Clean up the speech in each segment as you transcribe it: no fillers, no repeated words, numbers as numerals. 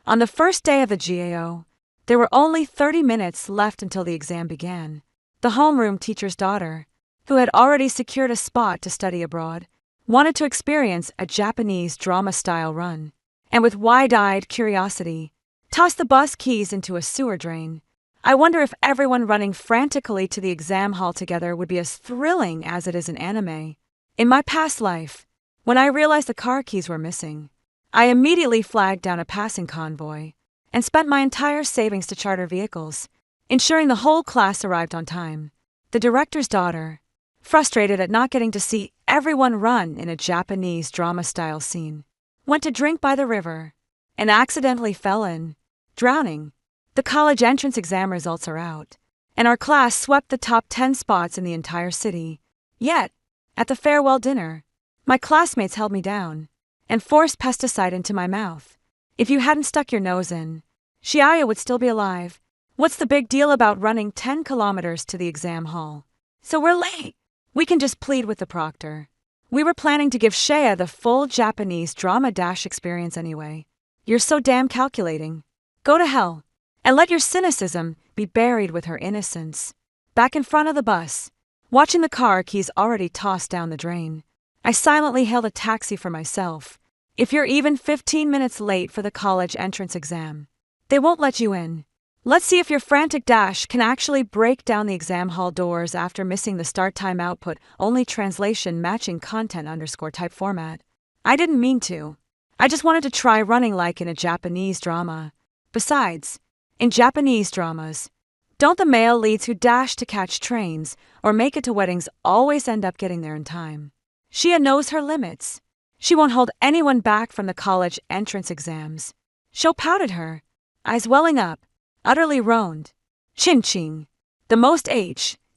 On the first day of the GAO, there were only 30 minutes left until the exam began. The homeroom teacher's daughter, who had already secured a spot to study abroad, wanted to experience a Japanese drama-style run, and with wide-eyed curiosity, tossed the bus keys into a sewer drain. I wonder if everyone running frantically to the exam hall together would be as thrilling as it is in anime. In my past life, when I realized the car keys were missing, I immediately flagged down a passing convoy and spent my entire savings to charter vehicles, ensuring the whole class arrived on time. The director's daughter, frustrated at not getting to see everyone run in a Japanese drama-style scene, went to drink by the river and accidentally fell in, drowning. The college entrance exam results are out, and our class swept the top 10 spots in the entire city. Yet, at the farewell dinner, my classmates held me down and forced pesticide into my mouth. If you hadn't stuck your nose in, Shiaya would still be alive. What's the big deal about running 10 kilometers to the exam hall? So we're late. We can just plead with the proctor. We were planning to give Shea the full Japanese drama dash experience anyway. You're so damn calculating. Go to hell, and let your cynicism be buried with her innocence. Back in front of the bus, watching the car keys already tossed down the drain, I silently hailed a taxi for myself. If you're even 15 minutes late for the college entrance exam, they won't let you in. Let's see if your frantic dash can actually break down the exam hall doors after missing the start time output, only translation matching content _type format. I didn't mean to. I just wanted to try running like in a Japanese drama. Besides, in Japanese dramas, don't the male leads who dash to catch trains or make it to weddings always end up getting there in time? Shia knows her limits. She won't hold anyone back from the college entrance exams. Shou pouted her, eyes welling up, utterly roaned. Chin Ching, the most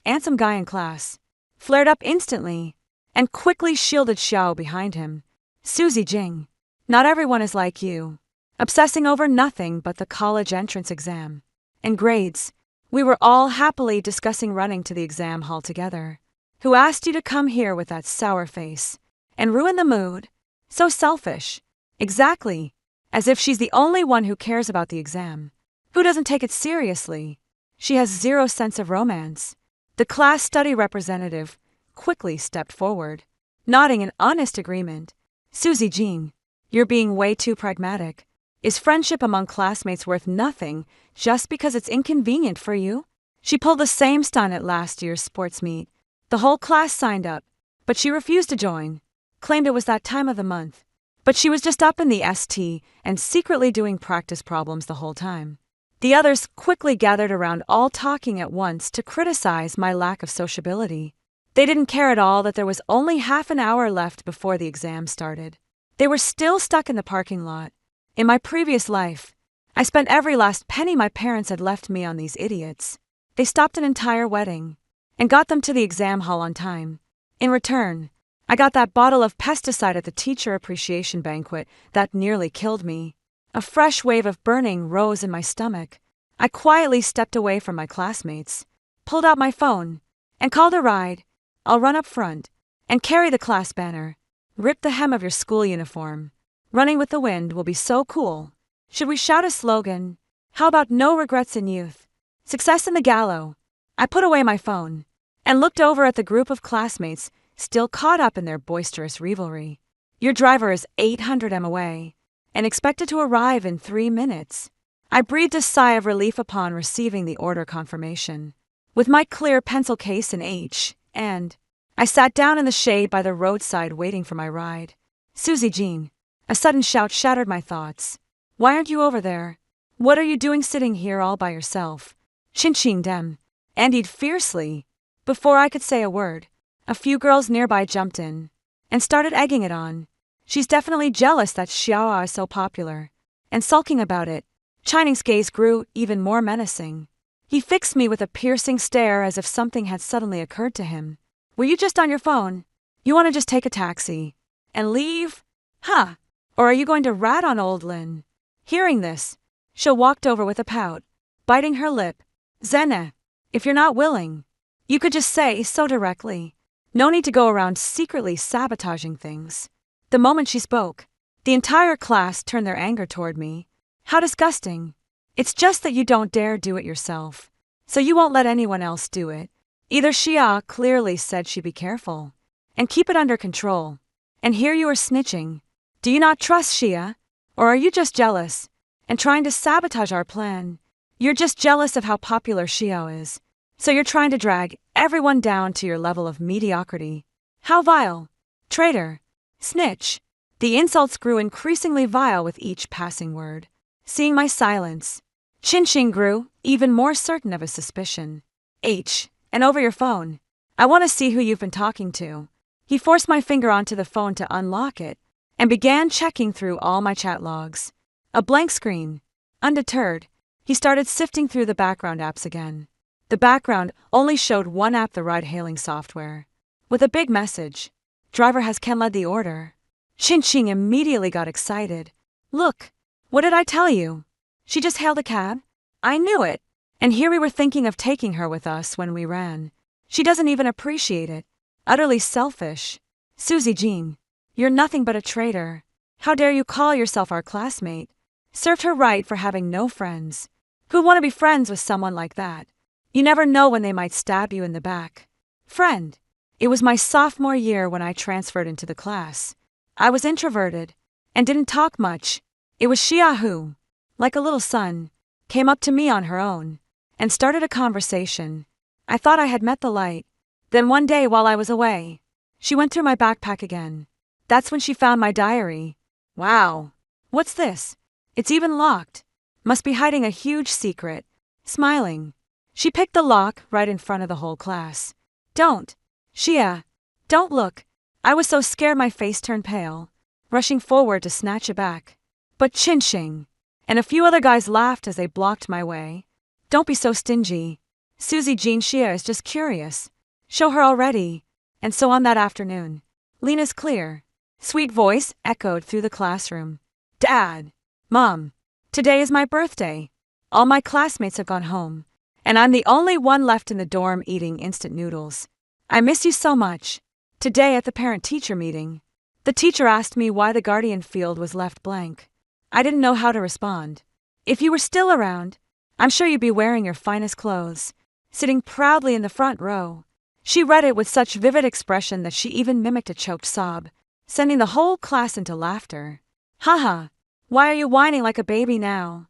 handsome guy in class, flared up instantly and quickly shielded Xiao behind him. Suzy Jing, not everyone is like you, obsessing over nothing but the college entrance exam and grades. We were all happily discussing running to the exam hall together. Who asked you to come here with that sour face and ruin the mood? So selfish. Exactly. As if she's the only one who cares about the exam. Who doesn't take it seriously? She has zero sense of romance. The class study representative quickly stepped forward, nodding in honest agreement. Suzy Jean, you're being way too pragmatic. Is friendship among classmates worth nothing just because it's inconvenient for you? She pulled the same stunt at last year's sports meet. The whole class signed up, but she refused to join, claimed it was that time of the month. But she was just up in the ST and secretly doing practice problems the whole time. The others quickly gathered around, all talking at once to criticize my lack of sociability. They didn't care at all that there was only half an hour left before the exam started. They were still stuck in the parking lot. In my previous life, I spent every last penny my parents had left me on these idiots. They stopped an entire wedding and got them to the exam hall on time. In return, I got that bottle of pesticide at the teacher appreciation banquet that nearly killed me. A fresh wave of burning rose in my stomach. I quietly stepped away from my classmates, pulled out my phone, and called a ride. I'll run up front and carry the class banner. Rip the hem of your school uniform. Running with the wind will be so cool. Should we shout a slogan? How about no regrets in youth? Success in the gallows. I put away my phone and looked over at the group of classmates still caught up in their boisterous revelry. Your driver is 800 m away and expected to arrive in 3 minutes. I breathed a sigh of relief upon receiving the order confirmation. With my clear pencil case in H, and I sat down in the shade by the roadside waiting for my ride. Suzy Jean, a sudden shout shattered my thoughts. Why aren't you over there? What are you doing sitting here all by yourself? Chin Ching Dem, Andied fiercely. Before I could say a word, a few girls nearby jumped in and started egging it on. She's definitely jealous that Xiaoa is so popular, and sulking about it. Chining's gaze grew even more menacing. He fixed me with a piercing stare as if something had suddenly occurred to him. Were you just on your phone? You want to just take a taxi and leave? Huh? Or are you going to rat on old Lin? Hearing this, Shou walked over with a pout, biting her lip. Zena, if you're not willing, you could just say so directly. No need to go around secretly sabotaging things. The moment she spoke, the entire class turned their anger toward me. How disgusting. It's just that you don't dare do it yourself. So you won't let anyone else do it. Either Xia clearly said she'd be careful and keep it under control. And here you are snitching. Do you not trust Xia? Or are you just jealous and trying to sabotage our plan? You're just jealous of how popular Xiao is. So you're trying to drag everyone down to your level of mediocrity. How vile. Traitor. Snitch. The insults grew increasingly vile with each passing word. Seeing my silence, Qinxing grew even more certain of his suspicion. And over your phone. I want to see who you've been talking to. He forced my finger onto the phone to unlock it and began checking through all my chat logs. A blank screen. Undeterred, he started sifting through the background apps again. The background only showed one app, the ride-hailing software, with a big message. Driver has canceled the order. Qinxing immediately got excited. Look, what did I tell you? She just hailed a cab? I knew it. And here we were thinking of taking her with us when we ran. She doesn't even appreciate it. Utterly selfish. Susie Jean, you're nothing but a traitor. How dare you call yourself our classmate? Served her right for having no friends. Who'd want to be friends with someone like that? You never know when they might stab you in the back. Friend. It was my sophomore year when I transferred into the class. I was introverted and didn't talk much. It was Xia who, like a little son, came up to me on her own and started a conversation. I thought I had met the light. Then one day while I was away, she went through my backpack again. That's when she found my diary. Wow. What's this? It's even locked. Must be hiding a huge secret. Smiling, she picked the lock right in front of the whole class. Don't. Xia. Don't look. I was so scared my face turned pale, rushing forward to snatch it back. But Qinxing and a few other guys laughed as they blocked my way. Don't be so stingy. Susie Jean, Xia is just curious. Show her already. And so on that afternoon, Lena's clear, sweet voice echoed through the classroom. Dad. Mom. Today is my birthday. All my classmates have gone home, and I'm the only one left in the dorm eating instant noodles. I miss you so much. Today at the parent-teacher meeting, the teacher asked me why the guardian field was left blank. I didn't know how to respond. If you were still around, I'm sure you'd be wearing your finest clothes, sitting proudly in the front row. She read it with such vivid expression that she even mimicked a choked sob, sending the whole class into laughter. Haha, why are you whining like a baby now?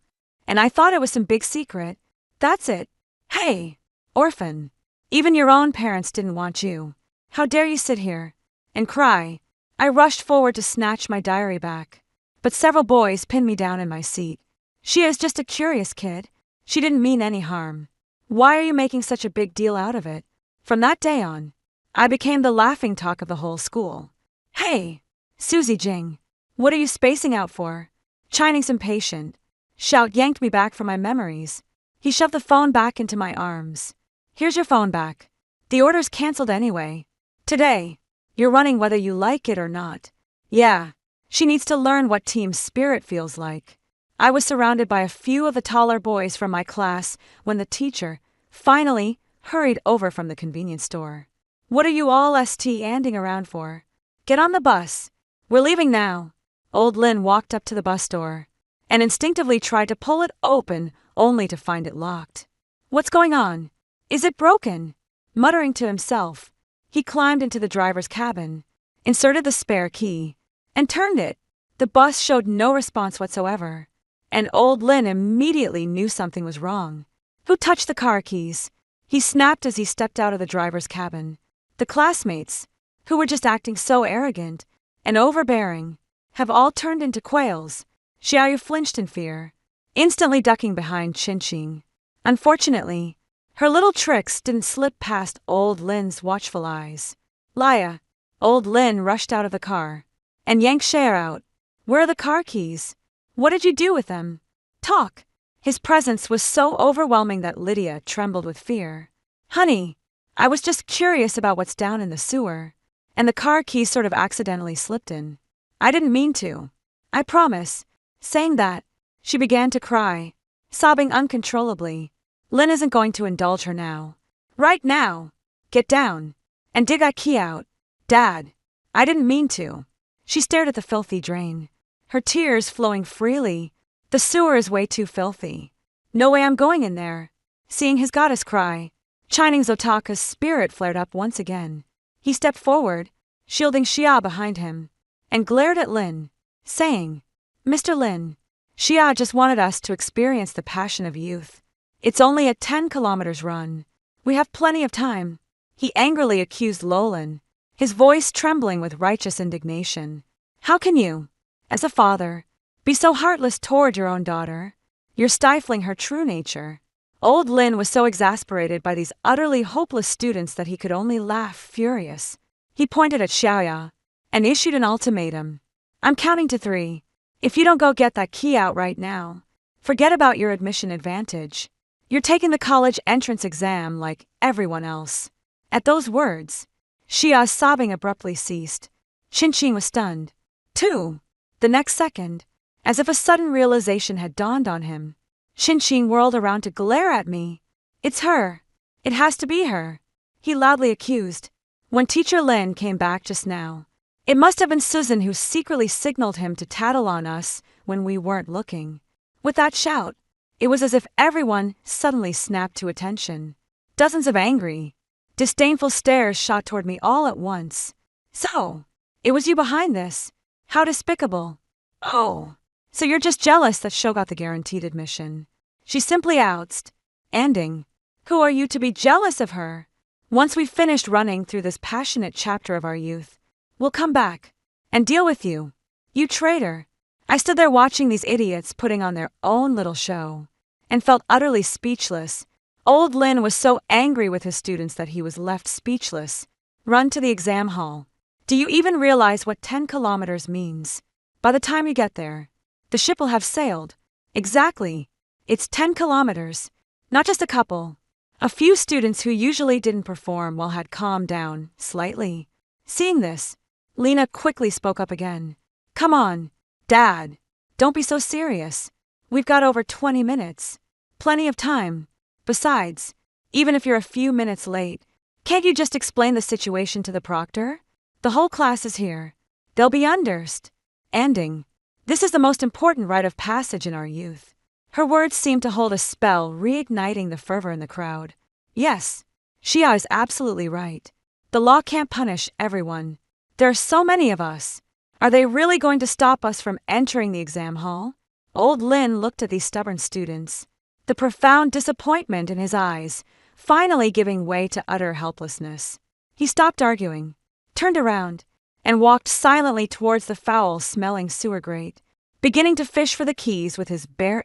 And I thought it was some big secret. That's it. Hey, orphan. Even your own parents didn't want you. How dare you sit here and cry? I rushed forward to snatch my diary back, but several boys pinned me down in my seat. She is just a curious kid. She didn't mean any harm. Why are you making such a big deal out of it? From that day on, I became the laughing talk of the whole school. Hey, Susie Jing, what are you spacing out for? Chinese impatient. Shout yanked me back from my memories. He shoved the phone back into my arms. Here's your phone back. The order's cancelled anyway. Today, you're running whether you like it or not. Yeah, she needs to learn what team spirit feels like. I was surrounded by a few of the taller boys from my class when the teacher finally hurried over from the convenience store. What are you all standing around for? Get on the bus. We're leaving now. Old Lin walked up to the bus door and instinctively tried to pull it open only to find it locked. What's going on? Is it broken? Muttering to himself, he climbed into the driver's cabin, inserted the spare key, and turned it. The bus showed no response whatsoever, and old Lin immediately knew something was wrong. Who touched the car keys? He snapped as he stepped out of the driver's cabin. The classmates, who were just acting so arrogant and overbearing, have all turned into quails. Xiaoyu flinched in fear, instantly ducking behind Qinxing. Unfortunately, her little tricks didn't slip past old Lin's watchful eyes. Laya, old Lin rushed out of the car and yanked Cher out. Where are the car keys? What did you do with them? Talk. His presence was so overwhelming that Lydia trembled with fear. Honey, I was just curious about what's down in the sewer, and the car keys sort of accidentally slipped in. I didn't mean to. I promise. Saying that, she began to cry, sobbing uncontrollably. Lin isn't going to indulge her now. Right now. Get down. And dig that key out. Dad. I didn't mean to. She stared at the filthy drain, her tears flowing freely The sewer is way too filthy. No way I'm going in there. Seeing his goddess cry, Shining Zotaka's spirit flared up once again. He stepped forward, shielding Xia behind him, and glared at Lin, saying, "Mr. Lin, Xia just wanted us to experience the passion of youth. It's only a 10 kilometers run. We have plenty of time." He angrily accused Lolin, his voice trembling with righteous indignation. "How can you, as a father, be so heartless toward your own daughter? You're stifling her true nature." Old Lin was so exasperated by these utterly hopeless students that he could only laugh, furious. He pointed at Xiaoya and issued an ultimatum. "I'm counting to 3. If you don't go get that key out right now, forget about your admission advantage. You're taking the college entrance exam like everyone else." At those words, Xia's sobbing abruptly ceased. Qinqing was stunned, too. The next second, as if a sudden realization had dawned on him, Qinqing whirled around to glare at me. "It's her. It has to be her," he loudly accused. "When Teacher Lin came back just now, it must have been Susan who secretly signaled him to tattle on us when we weren't looking." With that shout, it was as if everyone suddenly snapped to attention. Dozens of angry, disdainful stares shot toward me all at once. "So, it was you behind this? How despicable. Oh, so you're just jealous that Sho got the guaranteed admission." She simply outsed, ending, "Who are you to be jealous of her? Once we've finished running through this passionate chapter of our youth, we'll come back and deal with you. You traitor." I stood there watching these idiots putting on their own little show, and felt utterly speechless. Old Lin was so angry with his students that he was left speechless. "Run to the exam hall. Do you even realize what 10 kilometers means? By the time you get there, the ship will have sailed." Exactly. It's 10 kilometers, not just a couple. A few students who usually didn't perform well had calmed down, slightly. Seeing this, Lena quickly spoke up again. "Come on, Dad. Don't be so serious. We've got over 20 minutes. Plenty of time. Besides, even if you're a few minutes late, can't you just explain the situation to the proctor? The whole class is here. They'll be understanding. This is the most important rite of passage in our youth." Her words seemed to hold a spell, reigniting the fervor in the crowd. Yes, Xia is absolutely right. The law can't punish everyone. There are so many of us. Are they really going to stop us from entering the exam hall? Old Lin looked at these stubborn students, the profound disappointment in his eyes finally giving way to utter helplessness. He stopped arguing, turned around, and walked silently towards the foul-smelling sewer grate, beginning to fish for the keys with his bare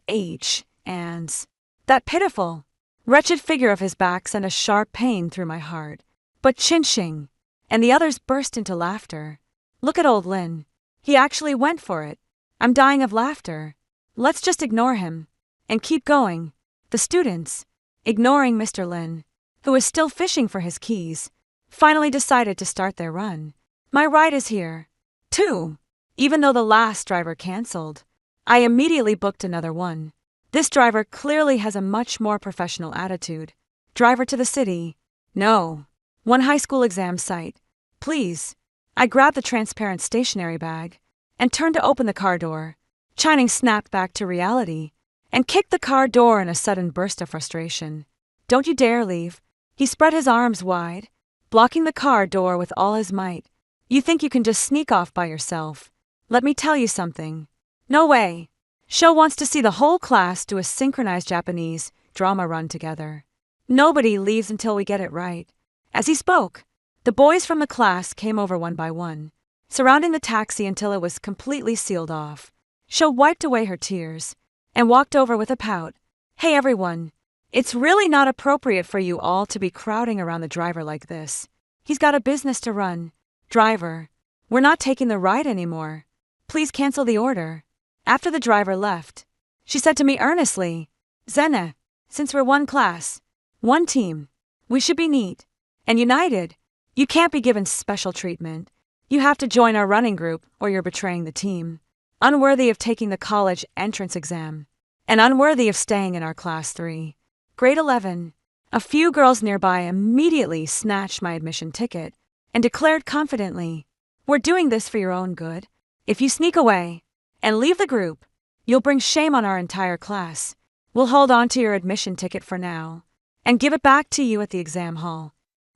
hands. That pitiful, wretched figure of his back sent a sharp pain through my heart. But Qinqing and the others burst into laughter. "Look at old Lin. He actually went for it. I'm dying of laughter. Let's just ignore him and keep going." The students, ignoring Mr. Lin, who was still fishing for his keys, finally decided to start their run. My ride is here, too. Even though the last driver canceled, I immediately booked another one. This driver clearly has a much more professional attitude. "Driver to the city. No. One high school exam site. Please." I grabbed the transparent stationery bag and turned to open the car door. Shining snapped back to reality and kicked the car door in a sudden burst of frustration. "Don't you dare leave." He spread his arms wide, blocking the car door with all his might. "You think you can just sneak off by yourself? Let me tell you something. No way. Sho wants to see the whole class do a synchronized Japanese drama run together. Nobody leaves until we get it right." As he spoke, the boys from the class came over one by one, surrounding the taxi until it was completely sealed off. Sho wiped away her tears and walked over with a pout. "Hey everyone, it's really not appropriate for you all to be crowding around the driver like this. He's got a business to run. Driver, we're not taking the ride anymore. Please cancel the order." After the driver left, she said to me earnestly, "Zena, since we're one class, one team, we should be neat and united. You can't be given special treatment. You have to join our running group or you're betraying the team. Unworthy of taking the college entrance exam, and unworthy of staying in our class 3. Grade 11. A few girls nearby immediately snatched my admission ticket and declared confidently, "We're doing this for your own good. If you sneak away and leave the group, You'll bring shame on our entire class. We'll hold on to your admission ticket for now and give it back to you at the exam hall."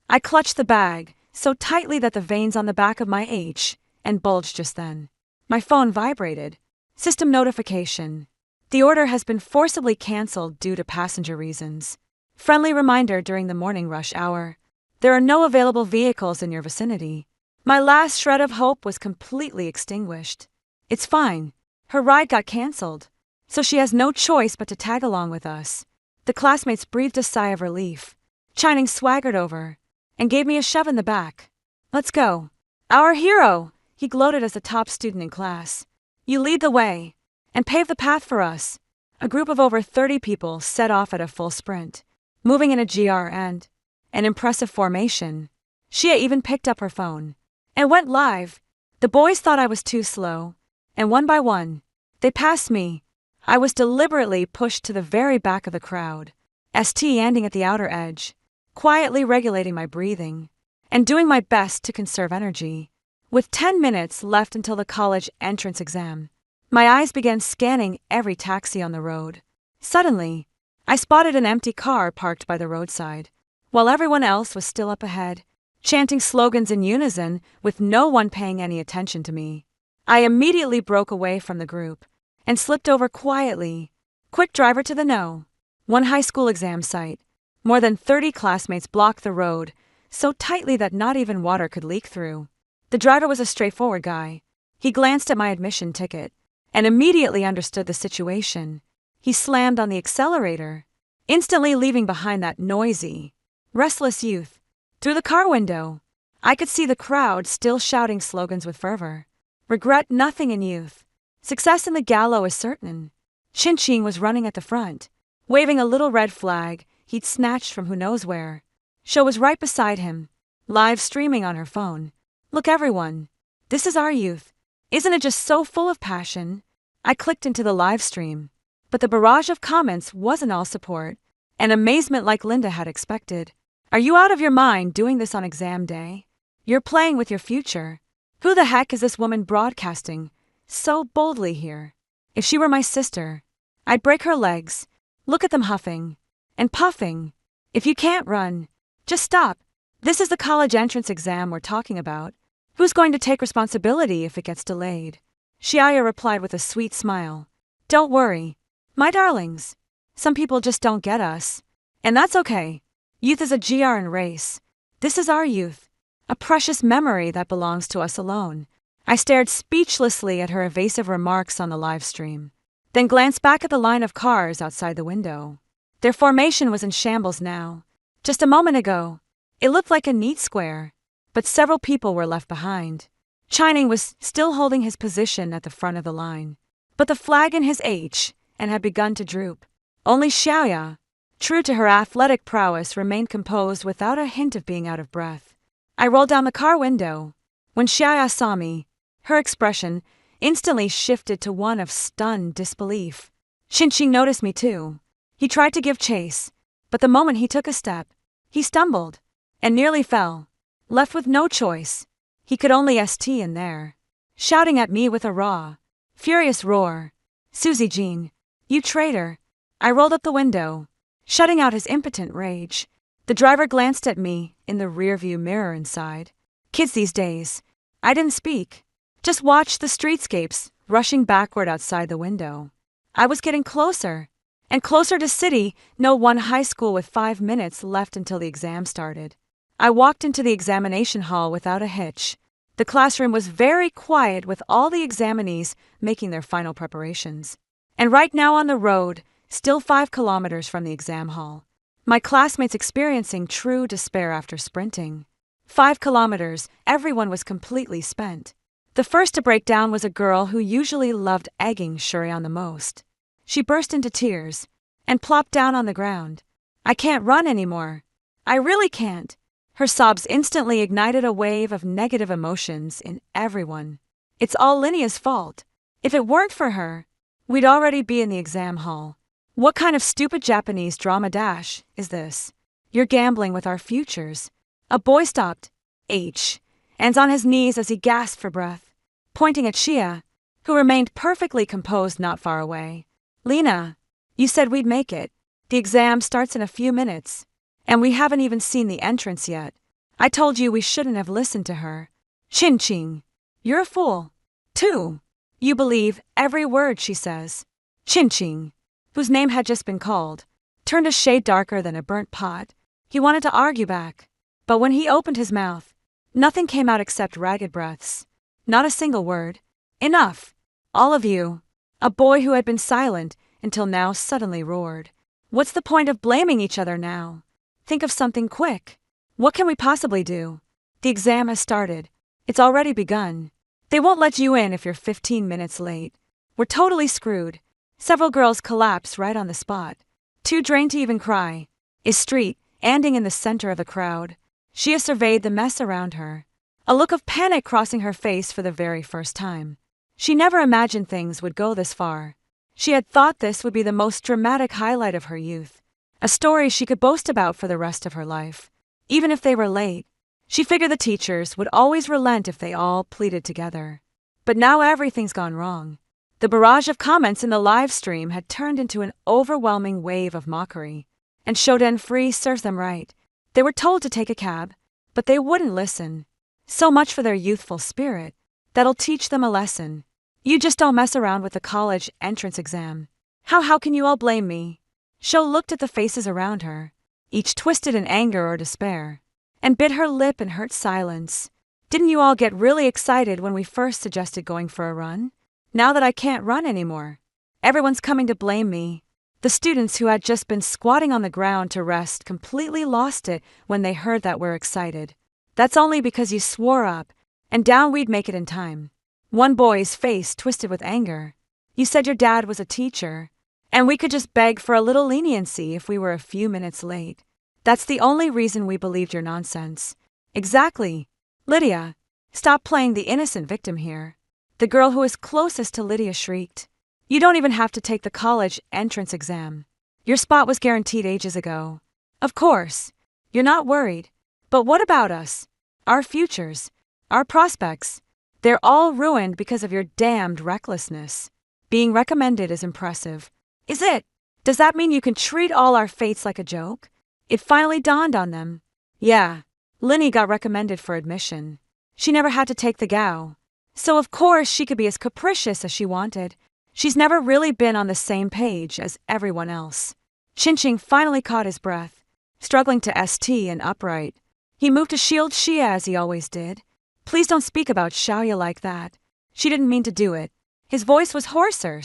I clutched the bag so tightly that the veins on the back of my H and bulged just then. My phone vibrated. System notification. The order has been forcibly cancelled due to passenger reasons. Friendly reminder during the morning rush hour. There are no available vehicles in your vicinity. My last shred of hope was completely extinguished. It's fine. Her ride got cancelled, so she has no choice but to tag along with us. The classmates breathed a sigh of relief. Chining swaggered over and gave me a shove in the back. "Let's go. Our hero," he gloated as the top student in class. "You lead the way and pave the path for us." A group of over 30 people set off at a full sprint, moving in a GR and an impressive formation. Shia even picked up her phone and went live. The boys thought I was too slow, and one by one, they passed me. I was deliberately pushed to the very back of the crowd, standing at the outer edge, quietly regulating my breathing and doing my best to conserve energy. With 10 minutes left until the college entrance exam, my eyes began scanning every taxi on the road. Suddenly, I spotted an empty car parked by the roadside, while everyone else was still up ahead, chanting slogans in unison with no one paying any attention to me. I immediately broke away from the group and slipped over quietly. Quick driver to the no. One high school exam site. More than 30 classmates blocked the road so tightly that not even water could leak through. The driver was a straightforward guy. He glanced at my admission ticket and immediately understood the situation. He slammed on the accelerator, instantly leaving behind that noisy, restless youth. Through the car window, I could see the crowd still shouting slogans with fervor. "Regret nothing in youth. Success in the gallows is certain." Chin was running at the front, waving a little red flag he'd snatched from who knows where. Sho was right beside him, live streaming on her phone. "Look everyone, this is our youth. Isn't it just so full of passion?" I clicked into the live stream, but the barrage of comments wasn't all support and amazement like Linda had expected. "Are you out of your mind doing this on exam day? You're playing with your future. Who the heck is this woman broadcasting so boldly here? If she were my sister, I'd break her legs. Look at them huffing and puffing. If you can't run, just stop. This is the college entrance exam we're talking about. Who's going to take responsibility if it gets delayed?" Shia replied with a sweet smile. "Don't worry, my darlings. Some people just don't get us. And that's okay. Youth is a GRN race. This is our youth, a precious memory that belongs to us alone." I stared speechlessly at her evasive remarks on the live stream, then glanced back at the line of cars outside the window. Their formation was in shambles now. Just a moment ago, it looked like a neat square, but several people were left behind. Chining was still holding his position at the front of the line, but the flag in his H and had begun to droop. Only Xiaoya, true to her athletic prowess, remained composed without a hint of being out of breath. I rolled down the car window. When Xiaoya saw me, her expression instantly shifted to one of stunned disbelief. Chin noticed me too. He tried to give chase, but the moment he took a step, he stumbled and nearly fell. Left with no choice, he could only st in there, shouting at me with a raw, furious roar. "Susie Jean, you traitor!" I rolled up the window, shutting out his impotent rage. The driver glanced at me in the rearview mirror inside. Kids these days. I didn't speak, just watched the streetscapes rushing backward outside the window. I was getting closer and closer to City No. 1 High School with 5 minutes left until the exam started. I walked into the examination hall without a hitch. The classroom was very quiet with all the examinees making their final preparations. And right now on the road, still 5 kilometers from the exam hall, my classmates experiencing true despair after sprinting. 5 kilometers, everyone was completely spent. The first to break down was a girl who usually loved egging Shuri on the most. She burst into tears and plopped down on the ground. "I can't run anymore. I really can't." Her sobs instantly ignited a wave of negative emotions in everyone. "It's all Linea's fault. If it weren't for her, we'd already be in the exam hall. What kind of stupid Japanese drama dash is this? You're gambling with our futures." A boy stopped H and on his knees as he gasped for breath, pointing at Shia. who remained perfectly composed not far away. Lena, you said we'd make it. The exam starts in a few minutes, and we haven't even seen the entrance yet. I told you we shouldn't have listened to her. Chin-ching. You're a fool. Too. You believe every word she says. Chin-ching, whose name had just been called, turned a shade darker than a burnt pot. He wanted to argue back, but when he opened his mouth, nothing came out except ragged breaths. Not a single word. Enough. All of you. A boy who had been silent until now suddenly roared. What's the point of blaming each other now? Think of something quick. What can we possibly do? The exam has started. It's already begun. They won't let you in if you're 15 minutes late. We're totally screwed. Several girls collapse right on the spot. Too drained to even cry. Is Street, standing in the center of the crowd. She surveyed the mess around her, a look of panic crossing her face for the very first time. She never imagined things would go this far. She had thought this would be the most dramatic highlight of her youth, a story she could boast about for the rest of her life. Even if they were late, she figured the teachers would always relent if they all pleaded together. But now everything's gone wrong. The barrage of comments in the live stream had turned into an overwhelming wave of mockery, and Shoden Free serves them right. They were told to take a cab, but they wouldn't listen. So much for their youthful spirit. That'll teach them a lesson. You just don't mess around with the college entrance exam. How can you all blame me? Sho looked at the faces around her, each twisted in anger or despair, and bit her lip in hurt silence. Didn't you all get really excited when we first suggested going for a run? Now that I can't run anymore, everyone's coming to blame me. The students who had just been squatting on the ground to rest completely lost it when they heard that we're excited. That's only because you swore up and down we'd make it in time. One boy's face twisted with anger. You said your dad was a teacher, and we could just beg for a little leniency if we were a few minutes late. That's the only reason we believed your nonsense. Exactly. Lydia, stop playing the innocent victim here. The girl who was closest to Lydia shrieked. You don't even have to take the college entrance exam. Your spot was guaranteed ages ago. Of course, you're not worried. But what about us? Our futures? Our prospects? They're all ruined because of your damned recklessness. Being recommended is impressive. Is it? Does that mean you can treat all our fates like a joke? It finally dawned on them. Yeah, Linny got recommended for admission. She never had to take the GAO. So of course she could be as capricious as she wanted. She's never really been on the same page as everyone else. Chinching finally caught his breath, struggling to st and upright. He moved to shield Xia as he always did. Please don't speak about Xiaoya like that. She didn't mean to do it. His voice was hoarser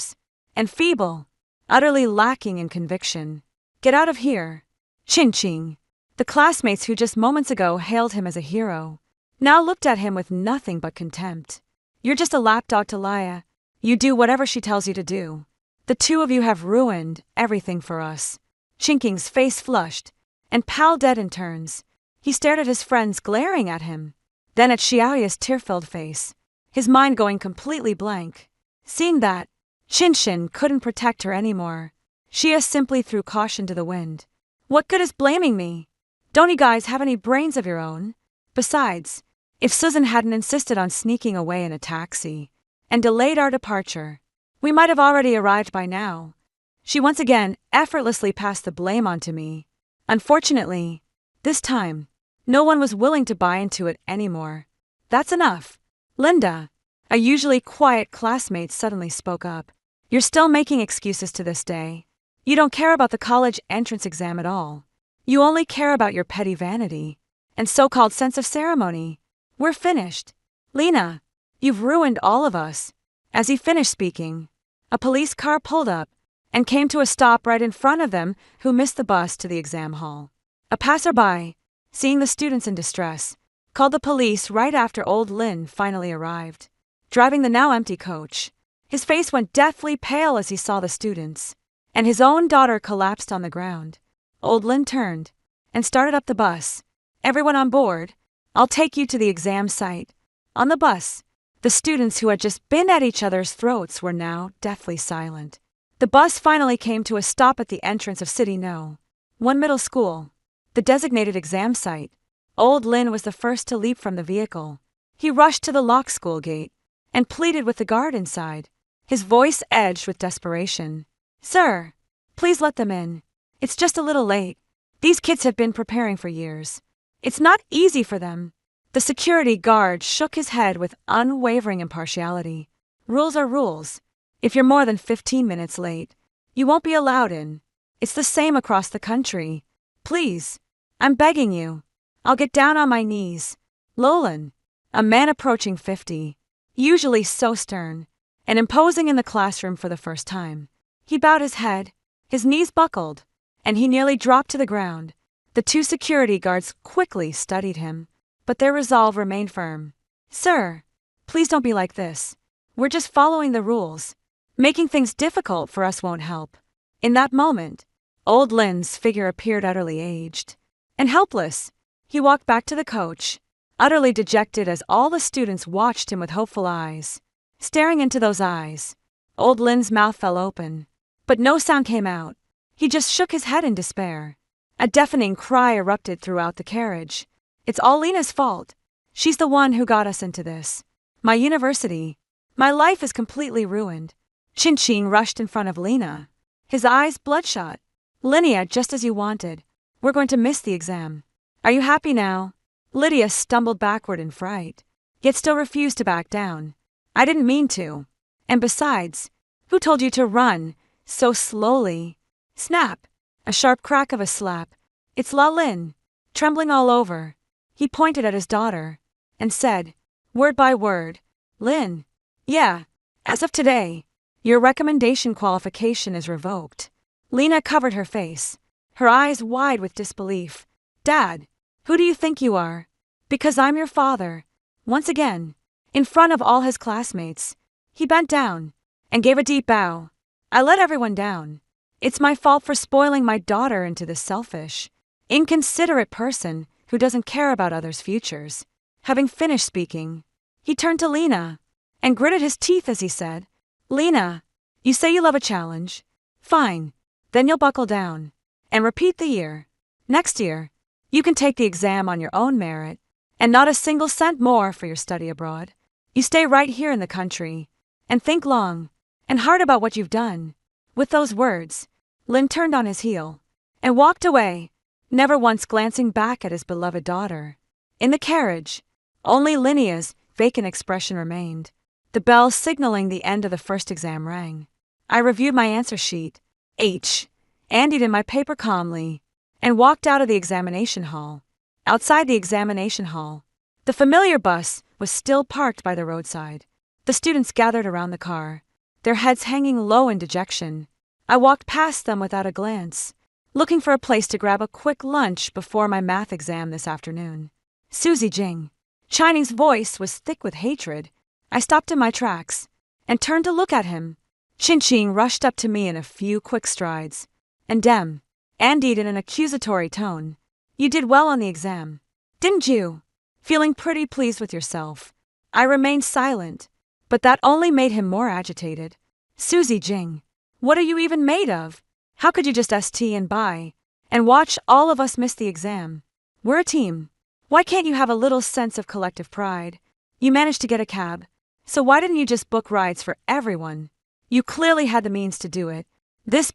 and feeble, utterly lacking in conviction. Get out of here. Chin-ching. The classmates who just moments ago hailed him as a hero now looked at him with nothing but contempt. You're just a lapdog to Laya. You do whatever she tells you to do. The two of you have ruined everything for us. Chinking's face flushed, and pal dead in turns. He stared at his friends glaring at him, then at Xiaoya's tear-filled face, his mind going completely blank. Seeing that, Chinshin couldn't protect her anymore. Xia simply threw caution to the wind. What good is blaming me? Don't you guys have any brains of your own? Besides, if Susan hadn't insisted on sneaking away in a taxi and delayed our departure, we might have already arrived by now. She once again effortlessly passed the blame on to me. Unfortunately, this time, no one was willing to buy into it anymore. That's enough. Linda, a usually quiet classmate, suddenly spoke up. You're still making excuses to this day. You don't care about the college entrance exam at all. You only care about your petty vanity and so-called sense of ceremony. We're finished. Lena, you've ruined all of us. As he finished speaking, a police car pulled up and came to a stop right in front of them who missed the bus to the exam hall. A passerby, seeing the students in distress, called the police right after old Lin finally arrived, driving the now empty coach. His face went deathly pale as he saw the students, and his own daughter collapsed on the ground. Old Lin turned and started up the bus. Everyone on board, I'll take you to the exam site. On the bus, the students who had just been at each other's throats were now deathly silent. The bus finally came to a stop at the entrance of City No. 1 middle school, the designated exam site. Old Lin was the first to leap from the vehicle. He rushed to the locked school gate and pleaded with the guard inside, his voice edged with desperation. "Sir, please let them in. It's just a little late. These kids have been preparing for years. It's not easy for them." The security guard shook his head with unwavering impartiality. "Rules are rules. If you're more than 15 minutes late, you won't be allowed in. It's the same across the country. Please, I'm begging you. I'll get down on my knees." Lolan, a man approaching 50, usually so stern and imposing in the classroom for the first time. He bowed his head, his knees buckled, and he nearly dropped to the ground. The two security guards quickly studied him, but their resolve remained firm. "Sir, please don't be like this. We're just following the rules. Making things difficult for us won't help." In that moment, old Lin's figure appeared utterly aged and helpless. He walked back to the coach, utterly dejected as all the students watched him with hopeful eyes. Staring into those eyes, old Lin's mouth fell open, but no sound came out. He just shook his head in despair. A deafening cry erupted throughout the carriage. "It's all Lena's fault. She's the one who got us into this. My university, my life is completely ruined." Chin rushed in front of Lena, his eyes bloodshot. "Linnea, just as you wanted. We're going to miss the exam. Are you happy now?" Lydia stumbled backward in fright, yet still refused to back down. "I didn't mean to. And besides, who told you to run so slowly?" Snap! A sharp crack of a slap. "It's La Lin." Trembling all over, he pointed at his daughter and said, word by word, "Lin, yeah, as of today, your recommendation qualification is revoked." Lena covered her face, her eyes wide with disbelief. "Dad, who do you think you are?" "Because I'm your father." Once again, in front of all his classmates, he bent down and gave a deep bow. "I let everyone down. It's my fault for spoiling my daughter into this selfish, inconsiderate person who doesn't care about others' futures." Having finished speaking, he turned to Lena and gritted his teeth as he said, "Lena, you say you love a challenge. Fine, then you'll buckle down and repeat the year. Next year, you can take the exam on your own merit and not a single cent more for your study abroad. You stay right here in the country and think long and hard about what you've done." With those words, Lin turned on his heel and walked away, never once glancing back at his beloved daughter. In the carriage, only Linnea's vacant expression remained. The bell signaling the end of the first exam rang. I reviewed my answer sheet, handed in my paper calmly, and walked out of the examination hall. Outside the examination hall, the familiar bus was still parked by the roadside. The students gathered around the car, their heads hanging low in dejection. I walked past them without a glance, looking for a place to grab a quick lunch before my math exam this afternoon. "Susie Jing." Chinese voice was thick with hatred. I stopped in my tracks and turned to look at him. Chin rushed up to me in a few quick strides, and Andied in an accusatory tone, "You did well on the exam, didn't you? Feeling pretty pleased with yourself." I remained silent, but that only made him more agitated. "Susie Jing, what are you even made of? How could you just st and buy and watch all of us miss the exam? We're a team. Why can't you have a little sense of collective pride? You managed to get a cab, so why didn't you just book rides for everyone? You clearly had the means to do it. This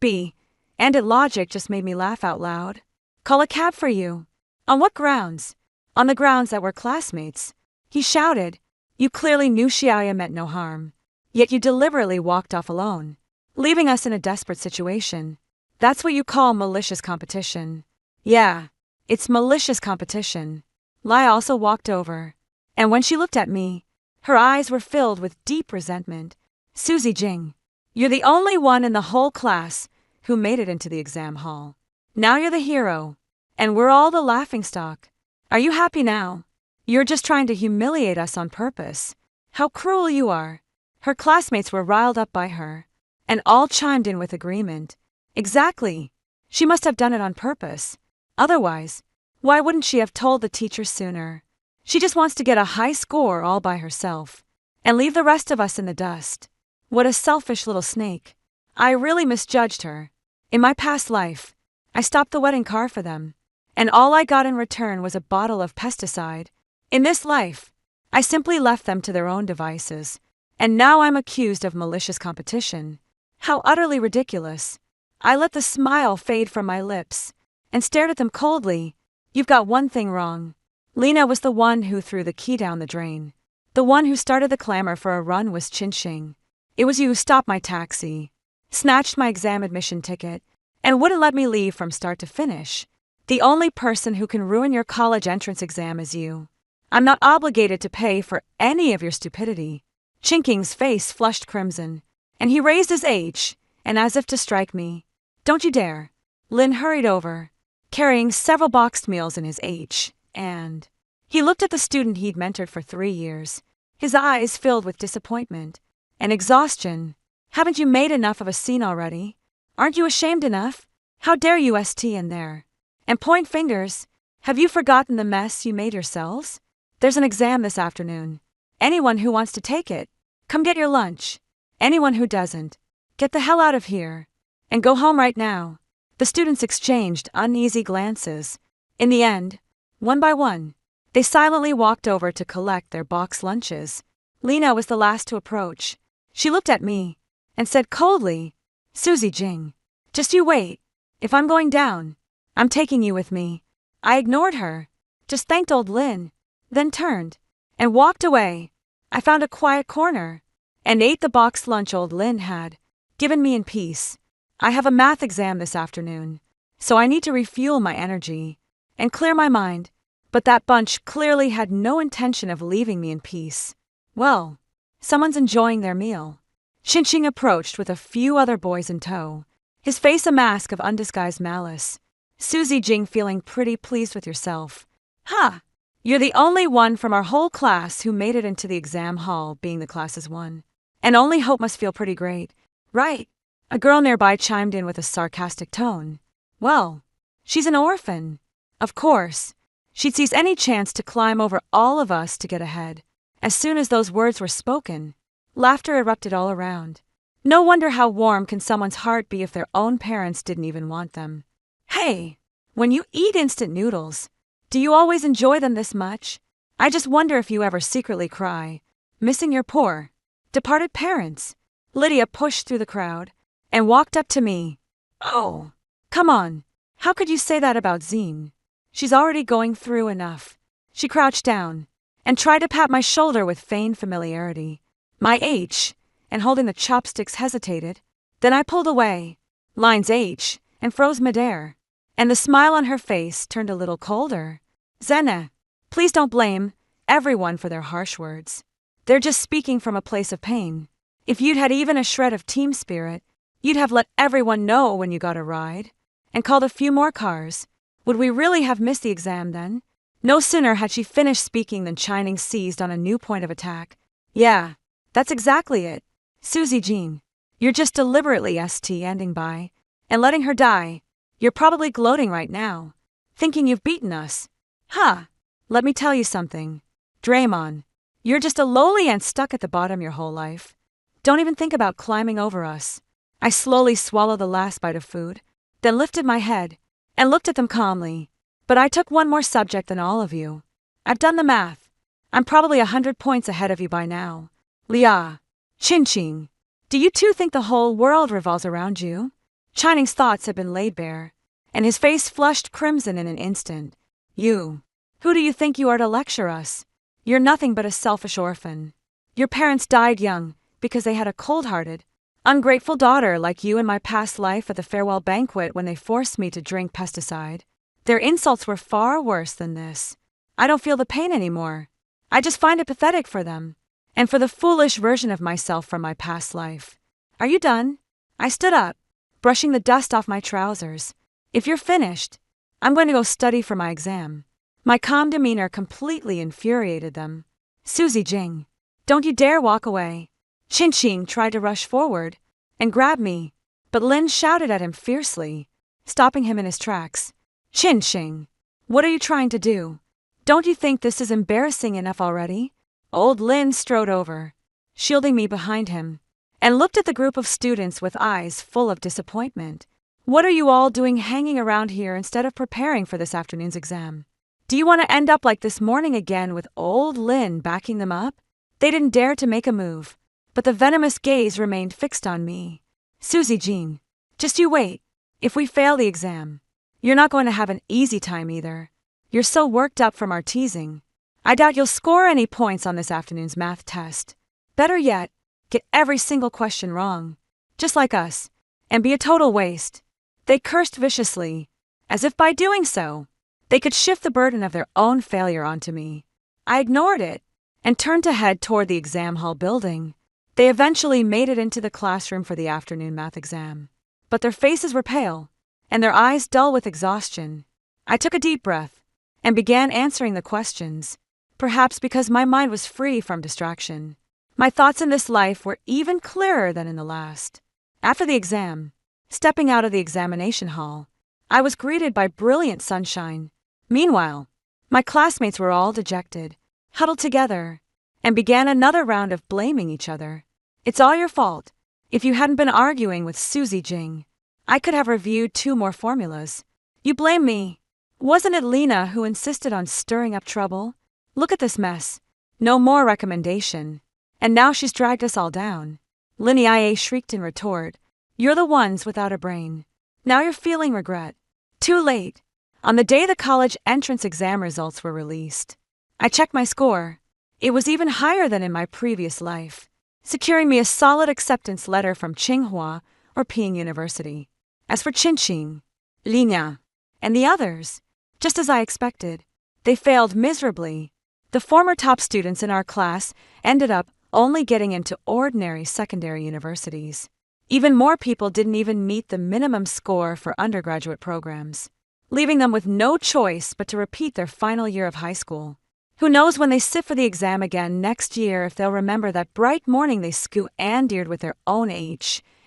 logic just made me laugh out loud. Call a cab for you. On what grounds? On the grounds that we're classmates." He shouted. "You clearly knew Xiaoya meant no harm, yet you deliberately walked off alone, leaving us in a desperate situation. That's what you call malicious competition." "Yeah, it's malicious competition." Lai also walked over, and when she looked at me, her eyes were filled with deep resentment. "Susie Jing, you're the only one in the whole class who made it into the exam hall. Now you're the hero, and we're all the laughingstock. Are you happy now? You're just trying to humiliate us on purpose. How cruel you are." Her classmates were riled up by her, and all chimed in with agreement. Exactly. She must have done it on purpose. Otherwise, why wouldn't she have told the teacher sooner? She just wants to get a high score all by herself and leave the rest of us in the dust. What a selfish little snake. I really misjudged her. In my past life, I stopped the wedding car for them, and all I got in return was a bottle of pesticide. In this life, I simply left them to their own devices. And now I'm accused of malicious competition. How utterly ridiculous. I let the smile fade from my lips and stared at them coldly. You've got one thing wrong. Lena was the one who threw the key down the drain. The one who started the clamor for a run was Qinxing. It was you who stopped my taxi, snatched my exam admission ticket, and wouldn't let me leave from start to finish. The only person who can ruin your college entrance exam is you. I'm not obligated to pay for any of your stupidity. Qinxing's face flushed crimson, and he raised his H, and as if to strike me. Don't you dare. Lin hurried over, carrying several boxed meals in his H, and he looked at the student he'd mentored for 3 years, his eyes filled with disappointment and exhaustion. Haven't you made enough of a scene already? Aren't you ashamed enough? How dare you st in there? And point fingers. Have you forgotten the mess you made yourselves? There's an exam this afternoon. Anyone who wants to take it, come get your lunch. Anyone who doesn't, get the hell out of here and go home right now. The students exchanged uneasy glances. In the end, one by one, they silently walked over to collect their box lunches. Lena was the last to approach. She looked at me and said coldly, Susie Jing, just you wait. If I'm going down, I'm taking you with me. I ignored her, just thanked old Lin, then turned and walked away. I found a quiet corner and ate the boxed lunch old Lin had given me in peace. I have a math exam this afternoon, so I need to refuel my energy and clear my mind, but that bunch clearly had no intention of leaving me in peace. Well, someone's enjoying their meal. Qinxing approached with a few other boys in tow, his face a mask of undisguised malice. Susie Jing feeling pretty pleased with yourself. Ha! You're the only one from our whole class who made it into the exam hall, being the class's one. And only Hope must feel pretty great, right? A girl nearby chimed in with a sarcastic tone. Well, she's an orphan. Of course, she'd seize any chance to climb over all of us to get ahead. As soon as those words were spoken, laughter erupted all around. No wonder how warm can someone's heart be if their own parents didn't even want them. Hey, when you eat instant noodles, do you always enjoy them this much? I just wonder if you ever secretly cry, missing your poor, departed parents. Lydia pushed through the crowd and walked up to me. Oh, come on. How could you say that about Zine? She's already going through enough. She crouched down and tried to pat my shoulder with feigned familiarity. My H, and holding the chopsticks hesitated. Then I pulled away, lines H, and froze midair. And the smile on her face turned a little colder. Zena, please don't blame everyone for their harsh words. They're just speaking from a place of pain. If you'd had even a shred of team spirit, you'd have let everyone know when you got a ride, and called a few more cars. Would we really have missed the exam then? No sooner had she finished speaking than Chining seized on a new point of attack. Yeah, that's exactly it. Susie Jean, you're just deliberately ending by and letting her die. You're probably gloating right now, thinking you've beaten us. Ha! Let me tell you something. Draymond, you're just a lowly ant stuck at the bottom your whole life. Don't even think about climbing over us. I slowly swallowed the last bite of food, then lifted my head and looked at them calmly. But I took one more subject than all of you. I've done the math. I'm probably 100 points ahead of you by now. Lia, Qinxing, do you two think the whole world revolves around you? Chining's thoughts had been laid bare, and his face flushed crimson in an instant. You, who do you think you are to lecture us? You're nothing but a selfish orphan. Your parents died young because they had a cold-hearted, ungrateful daughter like you in my past life at the farewell banquet when they forced me to drink pesticide. Their insults were far worse than this. I don't feel the pain anymore. I just find it pathetic for them, and for the foolish version of myself from my past life. Are you done? I stood up, brushing the dust off my trousers. If you're finished, I'm going to go study for my exam. My calm demeanor completely infuriated them. Susie Jing, don't you dare walk away. Qinxing tried to rush forward and grab me, but Lin shouted at him fiercely, stopping him in his tracks. Qinxing, what are you trying to do? Don't you think this is embarrassing enough already? Old Lin strode over, shielding me behind him, and looked at the group of students with eyes full of disappointment. What are you all doing hanging around here instead of preparing for this afternoon's exam? Do you want to end up like this morning again with old Lin backing them up? They didn't dare to make a move, but the venomous gaze remained fixed on me. Susie Jean, just you wait. If we fail the exam, you're not going to have an easy time either. You're so worked up from our teasing. I doubt you'll score any points on this afternoon's math test. Better yet, get every single question wrong, just like us, and be a total waste. They cursed viciously, as if by doing so, they could shift the burden of their own failure onto me. I ignored it and turned to head toward the exam hall building. They eventually made it into the classroom for the afternoon math exam, but their faces were pale and their eyes dull with exhaustion. I took a deep breath and began answering the questions, perhaps because my mind was free from distraction. My thoughts in this life were even clearer than in the last. After the exam, stepping out of the examination hall, I was greeted by brilliant sunshine. Meanwhile, my classmates were all dejected, huddled together, and began another round of blaming each other. It's all your fault. If you hadn't been arguing with Susie Jing, I could have reviewed 2 more formulas. You blame me. Wasn't it Lena who insisted on stirring up trouble? Look at this mess. No more recommendation. And now she's dragged us all down. Linnea shrieked in retort. You're the ones without a brain. Now you're feeling regret. Too late. On the day the college entrance exam results were released, I checked my score. It was even higher than in my previous life, securing me a solid acceptance letter from Tsinghua or Peking University. As for Qinqing, Lina, and the others, just as I expected, they failed miserably. The former top students in our class ended up only getting into ordinary secondary universities. Even more people didn't even meet the minimum score for undergraduate programs, leaving them with no choice but to repeat their final year of high school. Who knows when they sit for the exam again next year if they'll remember that bright morning they squandered with their own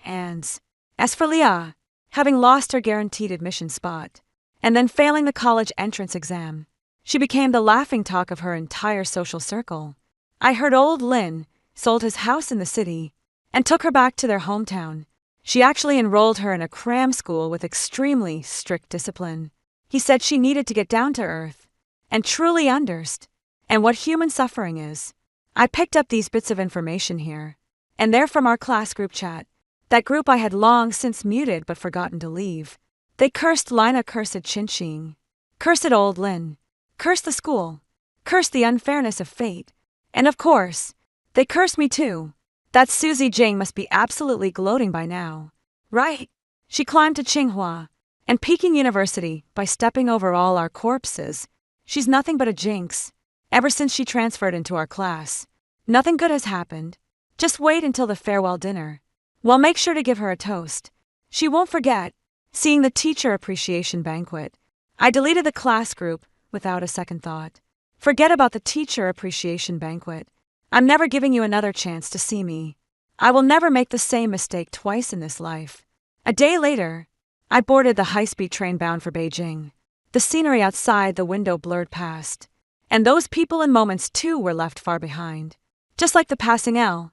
ands. As for Leah, having lost her guaranteed admission spot, and then failing the college entrance exam, she became the laughingstock of her entire social circle. I heard old Lin sold his house in the city and took her back to their hometown. She actually enrolled her in a cram school with extremely strict discipline. He said she needed to get down to earth and truly understand and what human suffering is. I picked up these bits of information here and there from our class group chat, that group I had long since muted but forgotten to leave. They cursed Lina, cursed Qinqing, cursed old Lin, cursed the school, cursed the unfairness of fate, and of course, they cursed me too. That Susie Jing must be absolutely gloating by now. Right? She climbed to Tsinghua and Peking University by stepping over all our corpses. She's nothing but a jinx. Ever since she transferred into our class, nothing good has happened. Just wait until the farewell dinner. Well, make sure to give her a toast. She won't forget. Seeing the teacher appreciation banquet, I deleted the class group without a second thought. Forget about the teacher appreciation banquet. I'm never giving you another chance to see me. I will never make the same mistake twice in this life. A day later, I boarded the high-speed train bound for Beijing. The scenery outside the window blurred past, and those people and moments too were left far behind. Just like the passing L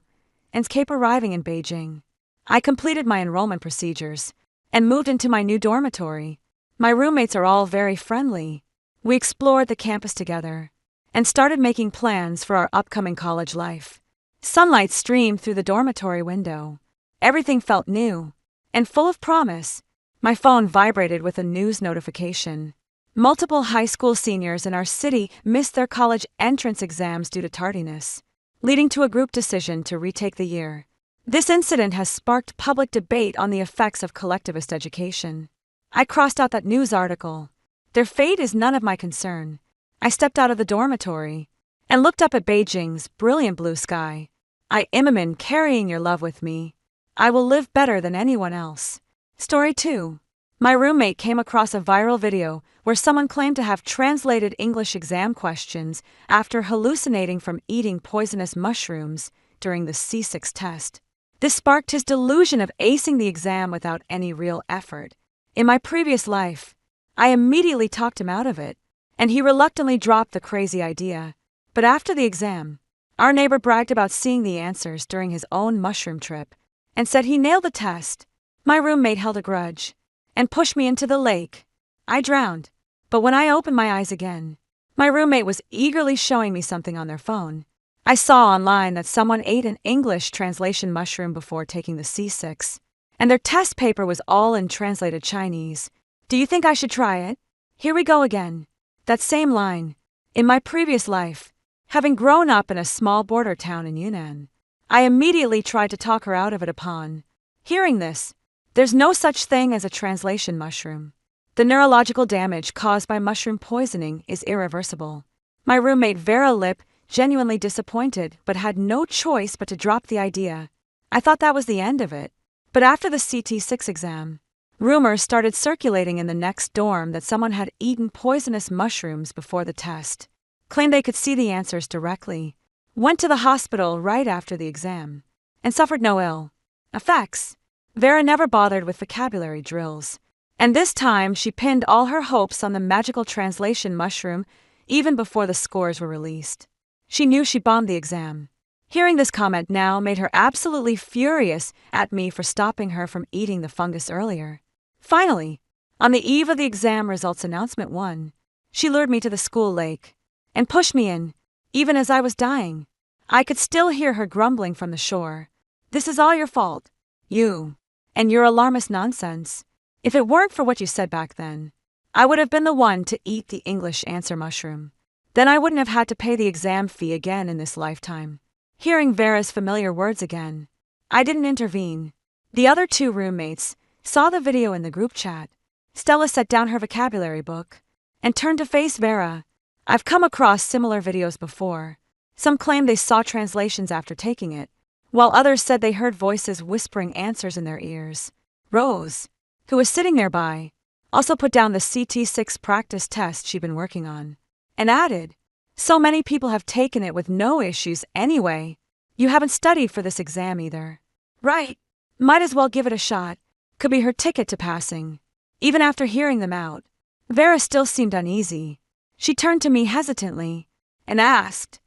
and Cape arriving in Beijing, I completed my enrollment procedures and moved into my new dormitory. My roommates are all very friendly. We explored the campus together and started making plans for our upcoming college life. Sunlight streamed through the dormitory window. Everything felt new and full of promise. My phone vibrated with a news notification. Multiple high school seniors in our city missed their college entrance exams due to tardiness, leading to a group decision to retake the year. This incident has sparked public debate on the effects of collectivist education. I crossed out that news article. Their fate is none of my concern. I stepped out of the dormitory and looked up at Beijing's brilliant blue sky. I am carrying your love with me. I will live better than anyone else. Story 2. My roommate came across a viral video where someone claimed to have translated English exam questions after hallucinating from eating poisonous mushrooms during the C6 test. This sparked his delusion of acing the exam without any real effort. In my previous life, I immediately talked him out of it, and he reluctantly dropped the crazy idea. But after the exam, our neighbor bragged about seeing the answers during his own mushroom trip and said he nailed the test. My roommate held a grudge and pushed me into the lake. I drowned, but when I opened my eyes again, my roommate was eagerly showing me something on their phone. I saw online that someone ate an English translation mushroom before taking the C6, and their test paper was all in translated Chinese. Do you think I should try it? Here we go again. That same line. In my previous life, having grown up in a small border town in Yunnan, I immediately tried to talk her out of it upon hearing this. There's no such thing as a translation mushroom. The neurological damage caused by mushroom poisoning is irreversible. My roommate Vera Lip genuinely disappointed but had no choice but to drop the idea. I thought that was the end of it. But after the CT6 exam, rumors started circulating in the next dorm that someone had eaten poisonous mushrooms before the test, claimed they could see the answers directly, went to the hospital right after the exam, and suffered no ill effects. Vera never bothered with vocabulary drills, and this time she pinned all her hopes on the magical translation mushroom even before the scores were released. She knew she bombed the exam. Hearing this comment now made her absolutely furious at me for stopping her from eating the fungus earlier. Finally, on the eve of the exam results announcement 1, she lured me to the school lake and pushed me in, even as I was dying. I could still hear her grumbling from the shore. This is all your fault. You. And your alarmist nonsense. If it weren't for what you said back then, I would have been the one to eat the English answer mushroom. Then I wouldn't have had to pay the exam fee again in this lifetime. Hearing Vera's familiar words again, I didn't intervene. The other 2 roommates saw the video in the group chat. Stella set down her vocabulary book and turned to face Vera. I've come across similar videos before. Some claimed they saw translations after taking it, while others said they heard voices whispering answers in their ears. Rose, who was sitting nearby, also put down the CT6 practice test she'd been working on, and added, "So many people have taken it with no issues anyway. You haven't studied for this exam either." Right. Might as well give it a shot. Could be her ticket to passing. Even after hearing them out, Vera still seemed uneasy. She turned to me hesitantly and asked,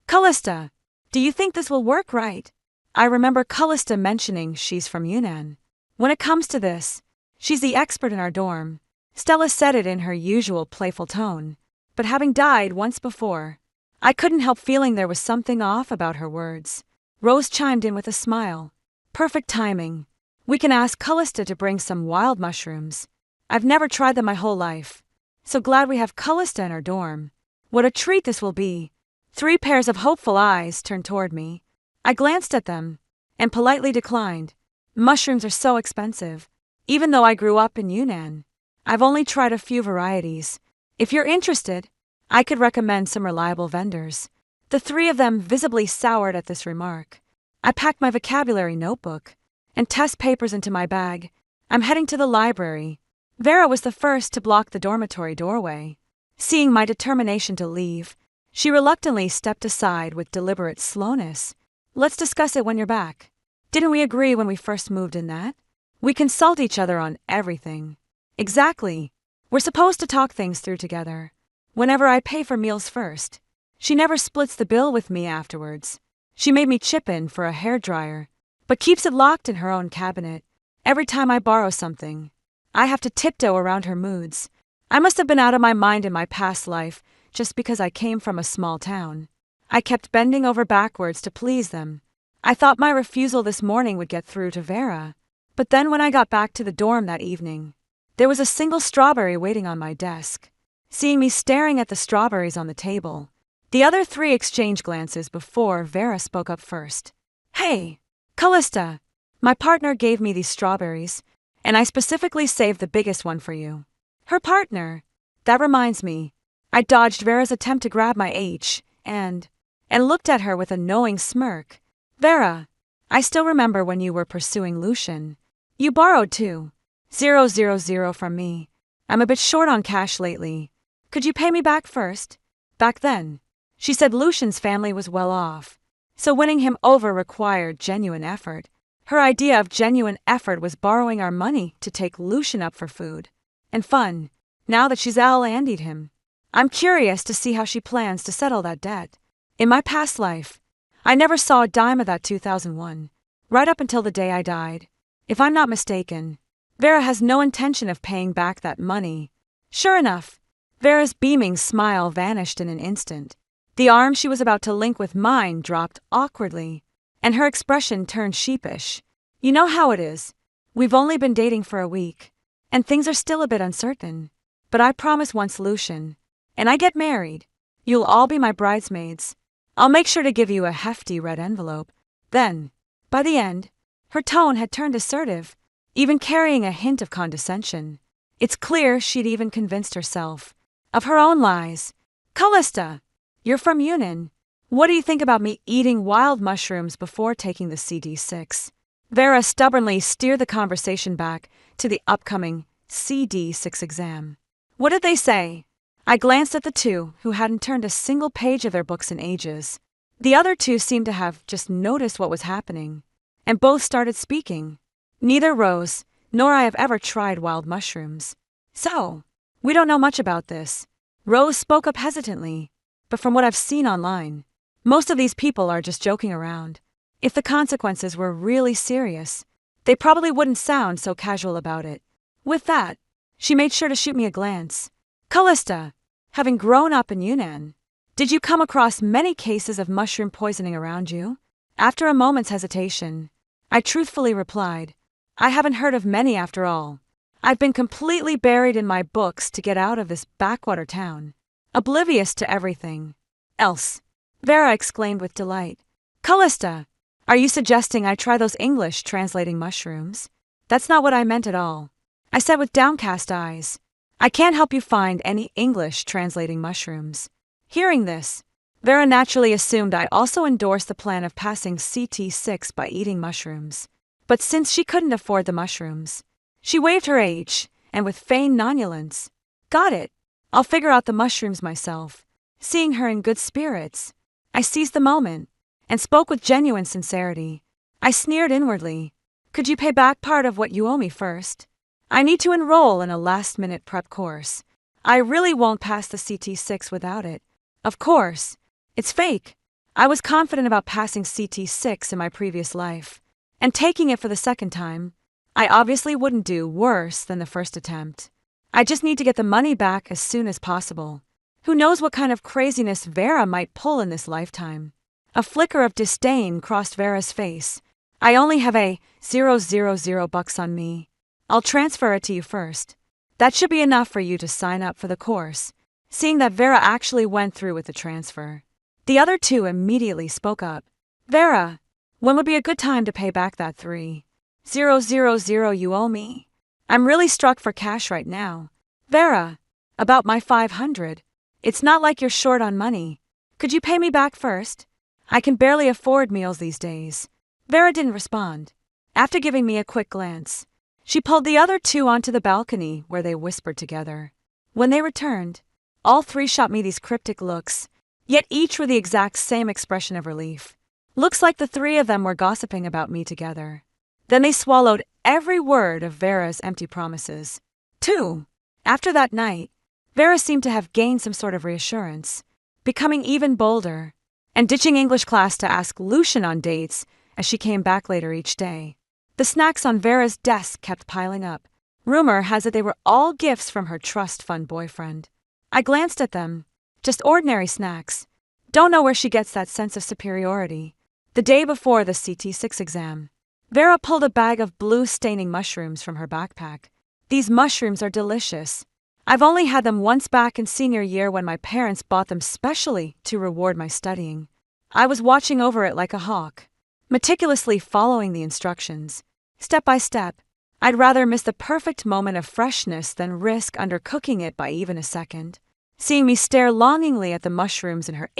"Callista, do you think this will work right?" I remember Callista mentioning she's from Yunnan. When it comes to this, she's the expert in our dorm. Stella said it in her usual playful tone, but having died once before, I couldn't help feeling there was something off about her words. Rose chimed in with a smile. Perfect timing. We can ask Callista to bring some wild mushrooms. I've never tried them my whole life. So glad we have Callista in our dorm. What a treat this will be. 3 pairs of hopeful eyes turned toward me. I glanced at them and politely declined. Mushrooms are so expensive. Even though I grew up in Yunnan, I've only tried a few varieties. If you're interested, I could recommend some reliable vendors. The 3 of them visibly soured at this remark. I packed my vocabulary notebook and test papers into my bag. I'm heading to the library. Vera was the first to block the dormitory doorway. Seeing my determination to leave, she reluctantly stepped aside with deliberate slowness. Let's discuss it when you're back. Didn't we agree when we first moved in that? We consult each other on everything. Exactly. We're supposed to talk things through together. Whenever I pay for meals first, she never splits the bill with me afterwards. She made me chip in for a hairdryer, but keeps it locked in her own cabinet. Every time I borrow something, I have to tiptoe around her moods. I must have been out of my mind in my past life just because I came from a small town. I kept bending over backwards to please them. I thought my refusal this morning would get through to Vera. But then when I got back to the dorm that evening, there was a single strawberry waiting on my desk. Seeing me staring at the strawberries on the table, the other 3 exchanged glances before Vera spoke up first. Hey, Callista, my partner gave me these strawberries, and I specifically saved the biggest one for you. Her partner. That reminds me. I dodged Vera's attempt to grab my H, and looked at her with a knowing smirk. Vera, I still remember when you were pursuing Lucian. You borrowed too. 000 from me. I'm a bit short on cash lately. Could you pay me back first? Back then, she said Lucian's family was well off, so winning him over required genuine effort. Her idea of genuine effort was borrowing our money to take Lucian up for food and fun, now that she's Al-Andied him. I'm curious to see how she plans to settle that debt. In my past life, I never saw a dime of that 2001, right up until the day I died. If I'm not mistaken, Vera has no intention of paying back that money. Sure enough, Vera's beaming smile vanished in an instant. The arm she was about to link with mine dropped awkwardly, and her expression turned sheepish. You know how it is. We've only been dating for a week, and things are still a bit uncertain. But I promise once Lucian and I get married, you'll all be my bridesmaids. I'll make sure to give you a hefty red envelope. Then, by the end, her tone had turned assertive, even carrying a hint of condescension. It's clear she'd even convinced herself of her own lies. Callista, you're from Yunnan. What do you think about me eating wild mushrooms before taking the CD6? Vera stubbornly steered the conversation back to the upcoming CD6 exam. What did they say? I glanced at the two who hadn't turned a single page of their books in ages. The other two seemed to have just noticed what was happening, and both started speaking. Neither Rose nor I have ever tried wild mushrooms. So, we don't know much about this. Rose spoke up hesitantly, but from what I've seen online, most of these people are just joking around. If the consequences were really serious, they probably wouldn't sound so casual about it. With that, she made sure to shoot me a glance. Callista, having grown up in Yunnan, did you come across many cases of mushroom poisoning around you? After a moment's hesitation, I truthfully replied, I haven't heard of many after all. I've been completely buried in my books to get out of this backwater town, oblivious to everything else. Vera exclaimed with delight. Callista, are you suggesting I try those English translating mushrooms? That's not what I meant at all, I said with downcast eyes. I can't help you find any English translating mushrooms. Hearing this, Vera naturally assumed I also endorsed the plan of passing CT6 by eating mushrooms. But since she couldn't afford the mushrooms, she waved her age, and with feigned nonchalance, got it. I'll figure out the mushrooms myself. Seeing her in good spirits, I seized the moment and spoke with genuine sincerity. I sneered inwardly. Could you pay back part of what you owe me first? I need to enroll in a last-minute prep course. I really won't pass the CT6 without it. Of course, it's fake. I was confident about passing CT6 in my previous life, and taking it for the second time, I obviously wouldn't do worse than the first attempt. I just need to get the money back as soon as possible. Who knows what kind of craziness Vera might pull in this lifetime? A flicker of disdain crossed Vera's face. I only have a $000 on me. I'll transfer it to you first. That should be enough for you to sign up for the course. Seeing that Vera actually went through with the transfer, the other two immediately spoke up. Vera, when would be a good time to pay back that $3,000 you owe me? I'm really struck for cash right now. Vera, about my $500. It's not like you're short on money. Could you pay me back first? I can barely afford meals these days. Vera didn't respond. After giving me a quick glance, she pulled the other two onto the balcony where they whispered together. When they returned, all three shot me these cryptic looks, yet each with the exact same expression of relief. Looks like the three of them were gossiping about me together. Then they swallowed every word of Vera's empty promises. 2. After that night, Vera seemed to have gained some sort of reassurance, becoming even bolder, and ditching English class to ask Lucian on dates as she came back later each day. The snacks on Vera's desk kept piling up. Rumor has it they were all gifts from her trust fund boyfriend. I glanced at them. Just ordinary snacks. Don't know where she gets that sense of superiority. The day before the CT6 exam, Vera pulled a bag of blue-staining mushrooms from her backpack. These mushrooms are delicious. I've only had them once back in senior year when my parents bought them specially to reward my studying. I was watching over it like a hawk, meticulously following the instructions. Step by step, I'd rather miss the perfect moment of freshness than risk undercooking it by even a second. Seeing me stare longingly at the mushrooms in her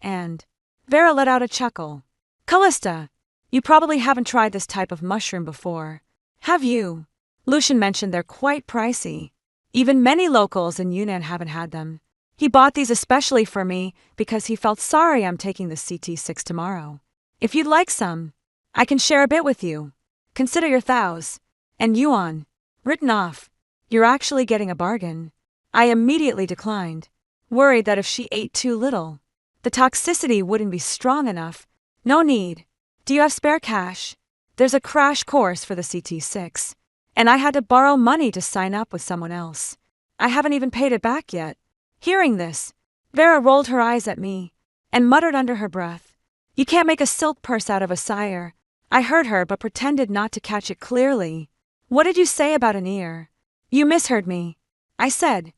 and Vera let out a chuckle. Callista, you probably haven't tried this type of mushroom before, have you? Lucian mentioned they're quite pricey. Even many locals in Yunnan haven't had them. He bought these especially for me because he felt sorry I'm taking the CT6 tomorrow. If you'd like some, I can share a bit with you. Consider your thous and yuan written off. You're actually getting a bargain. I immediately declined, worried that if she ate too little, the toxicity wouldn't be strong enough. No need. Do you have spare cash? There's a crash course for the CT6, and I had to borrow money to sign up with someone else. I haven't even paid it back yet. Hearing this, Vera rolled her eyes at me. and muttered under her breath, "You can't make a silk purse out of a sire." I heard her but pretended not to catch it clearly. "What did you say about an ear?" "You misheard me," I said.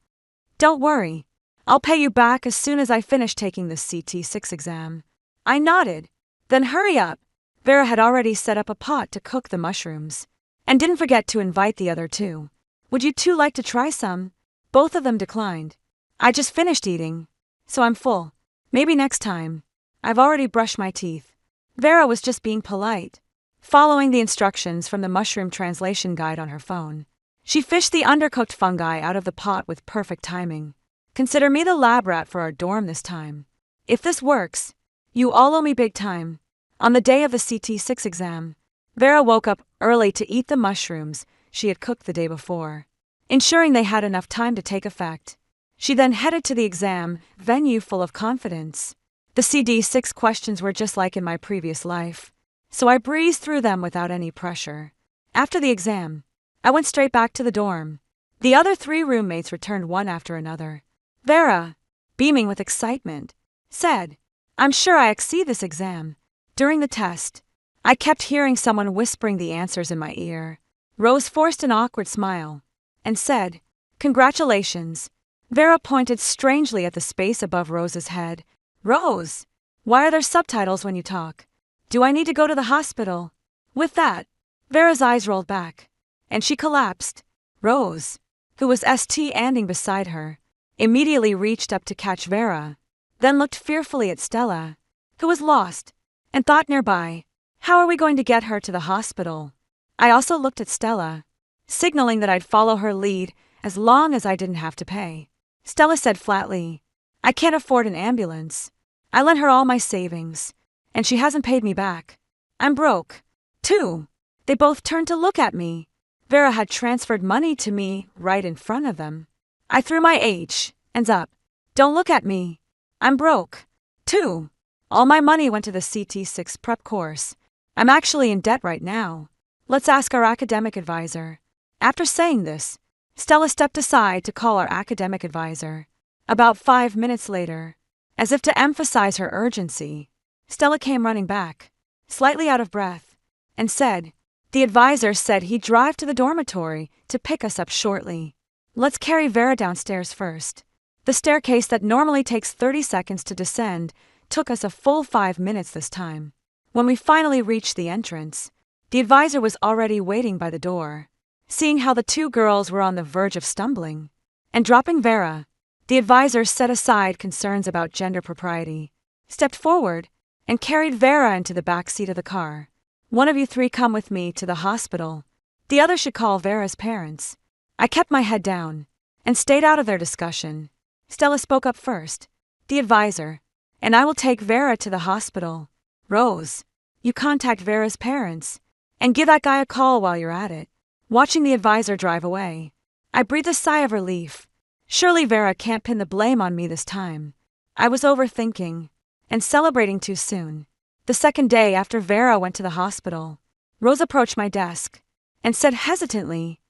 "Don't worry. I'll pay you back as soon as I finish taking this CT6 exam." I nodded. "Then hurry up." Vera had already set up a pot to cook the mushrooms. "And didn't forget to invite the other two. Would you two like to try some?" Both of them declined. "I just finished eating, so I'm full. Maybe next time. I've already brushed my teeth." Vera was just being polite, following the instructions from the mushroom translation guide on her phone. She fished the undercooked fungi out of the pot with perfect timing. "Consider me the lab rat for our dorm this time. If this works, you all owe me big time." On the day of the CT6 exam, Vera woke up early to eat the mushrooms she had cooked the day before, ensuring they had enough time to take effect. She then headed to the exam venue full of confidence. The CD6 questions were just like in my previous life, so I breezed through them without any pressure. After the exam, I went straight back to the dorm. The other 3 roommates returned one after another. Vera, beaming with excitement, said, "I'm sure I exceed this exam." During the test, I kept hearing someone whispering the answers in my ear. Rose forced an awkward smile and said, "Congratulations." Vera pointed strangely at the space above Rose's head. "Rose, why are there subtitles when you talk? Do I need to go to the hospital?" With that, Vera's eyes rolled back, and she collapsed. Rose, who was standing beside her, immediately reached up to catch Vera, then looked fearfully at Stella, who was lost, and thought nearby, "How are we going to get her to the hospital?" I also looked at Stella, signaling that I'd follow her lead as long as I didn't have to pay. Stella said flatly, "I can't afford an ambulance. I lent her all my savings, and she hasn't paid me back. I'm broke, too." They both turned to look at me. Vera had transferred money to me right in front of them. I threw my hands up. "Don't look at me. I'm broke, too. All my money went to the CT6 prep course. I'm actually in debt right now. Let's ask our academic advisor." After saying this, Stella stepped aside to call our academic advisor. About 5 minutes later, as if to emphasize her urgency, Stella came running back, slightly out of breath, and said, "The advisor said he'd drive to the dormitory to pick us up shortly. Let's carry Vera downstairs first." The staircase that normally takes 30 seconds to descend took us a full 5 minutes this time. When we finally reached the entrance, the advisor was already waiting by the door. Seeing how the 2 girls were on the verge of stumbling and dropping Vera, the advisor set aside concerns about gender propriety, stepped forward, and carried Vera into the back seat of the car. "One of you 3 come with me to the hospital. The other should call Vera's parents." I kept my head down and stayed out of their discussion. Stella spoke up first. "The advisor, and I will take Vera to the hospital. Rose, you contact Vera's parents and give that guy a call while you're at it." Watching the advisor drive away, I breathed a sigh of relief. Surely Vera can't pin the blame on me this time. I was overthinking and celebrating too soon. The second day after Vera went to the hospital, Rose approached my desk and said hesitantly,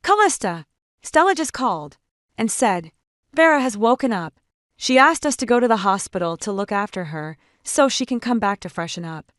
"Callista, Stella just called and said, Vera has woken up. She asked us to go to the hospital to look after her so she can come back to freshen up."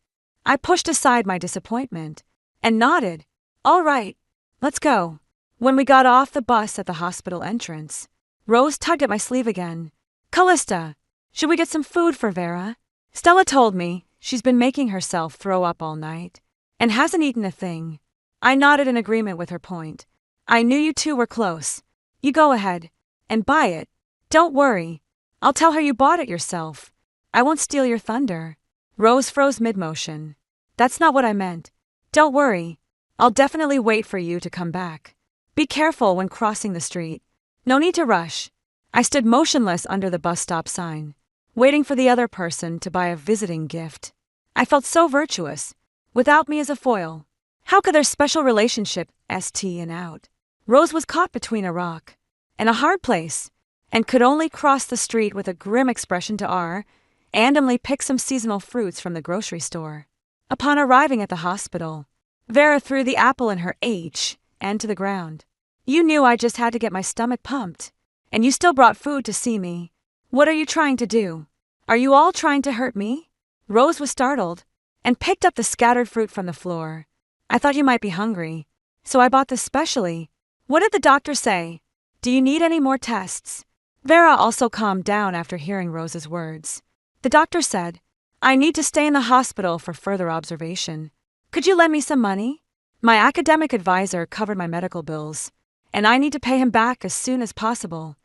I pushed aside my disappointment and nodded. "All right, let's go." When we got off the bus at the hospital entrance, Rose tugged at my sleeve again. "Callista, should we get some food for Vera? Stella told me she's been making herself throw up all night and hasn't eaten a thing." I nodded in agreement with her point. "I knew you two were close. You go ahead and buy it. Don't worry. I'll tell her you bought it yourself. I won't steal your thunder." Rose froze mid-motion. "That's not what I meant. Don't worry. I'll definitely wait for you to come back. Be careful when crossing the street. No need to rush." I stood motionless under the bus stop sign, waiting for the other person to buy a visiting gift. I felt so virtuous, without me as a foil. How could their special relationship in out? Rose was caught between a rock and a hard place, and could only cross the street with a grim expression to randomly pick some seasonal fruits from the grocery store. Upon arriving at the hospital, Vera threw the apple in her hand to the ground. "You knew I just had to get my stomach pumped, and you still brought food to see me. What are you trying to do?" Are you all trying to hurt me? Rose was startled and picked up the scattered fruit from the floor. I thought you might be hungry, so I bought this specially. What did the doctor say? Do you need any more tests? Vera also calmed down after hearing Rose's words. The doctor said, I need to stay in the hospital for further observation. Could you lend me some money? My academic advisor covered my medical bills, and I need to pay him back as soon as possible.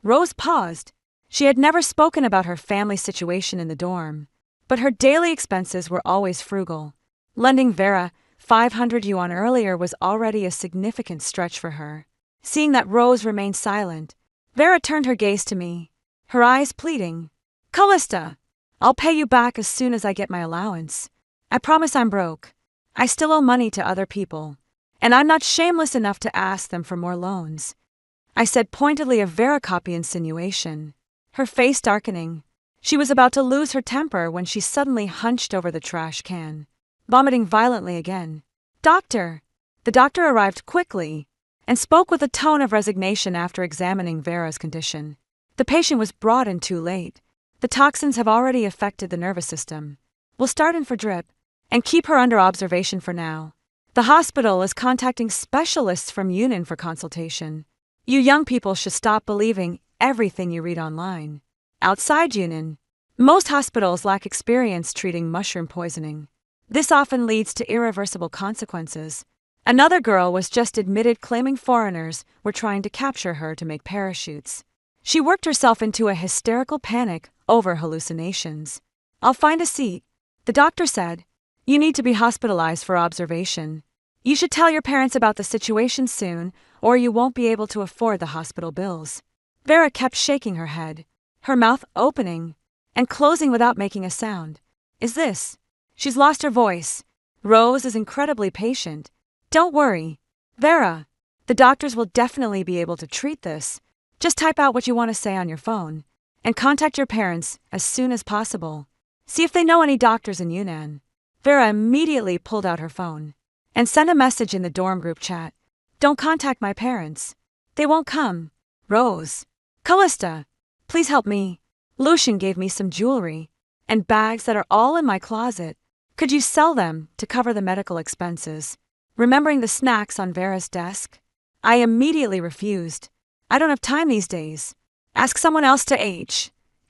Rose paused. She had never spoken about her family situation in the dorm, but her daily expenses were always frugal. Lending Vera 500 yuan earlier was already a significant stretch for her. Seeing that Rose remained silent, Vera turned her gaze to me, her eyes pleading. Callista, I'll pay you back as soon as I get my allowance. I promise I'm broke. I still owe money to other people, and I'm not shameless enough to ask them for more loans. I said pointedly, a Vera copy insinuation, her face darkening. She was about to lose her temper when she suddenly hunched over the trash can, vomiting violently again. Doctor! The doctor arrived quickly and spoke with a tone of resignation after examining Vera's condition. The patient was brought in too late. The toxins have already affected the nervous system. We'll start in for drip and keep her under observation for now. The hospital is contacting specialists from Yunnan for consultation. You young people should stop believing everything you read online. Outside Yunnan, most hospitals lack experience treating mushroom poisoning. This often leads to irreversible consequences. Another girl was just admitted claiming foreigners were trying to capture her to make parachutes. She worked herself into a hysterical panic over hallucinations. I'll find a seat, the doctor said. You need to be hospitalized for observation. You should tell your parents about the situation soon, or you won't be able to afford the hospital bills. Vera kept shaking her head, her mouth opening and closing without making a sound. Is this? She's lost her voice. Rose is incredibly patient. Don't worry, Vera. The doctors will definitely be able to treat this. Just type out what you want to say on your phone and contact your parents as soon as possible. See if they know any doctors in Yunnan. Vera immediately pulled out her phone and sent a message in the dorm group chat. Don't contact my parents. They won't come. Rose. Callista, please help me. Lucian gave me some jewelry and bags that are all in my closet. Could you sell them to cover the medical expenses? Remembering the snacks on Vera's desk, I immediately refused. I don't have time these days. Ask someone else to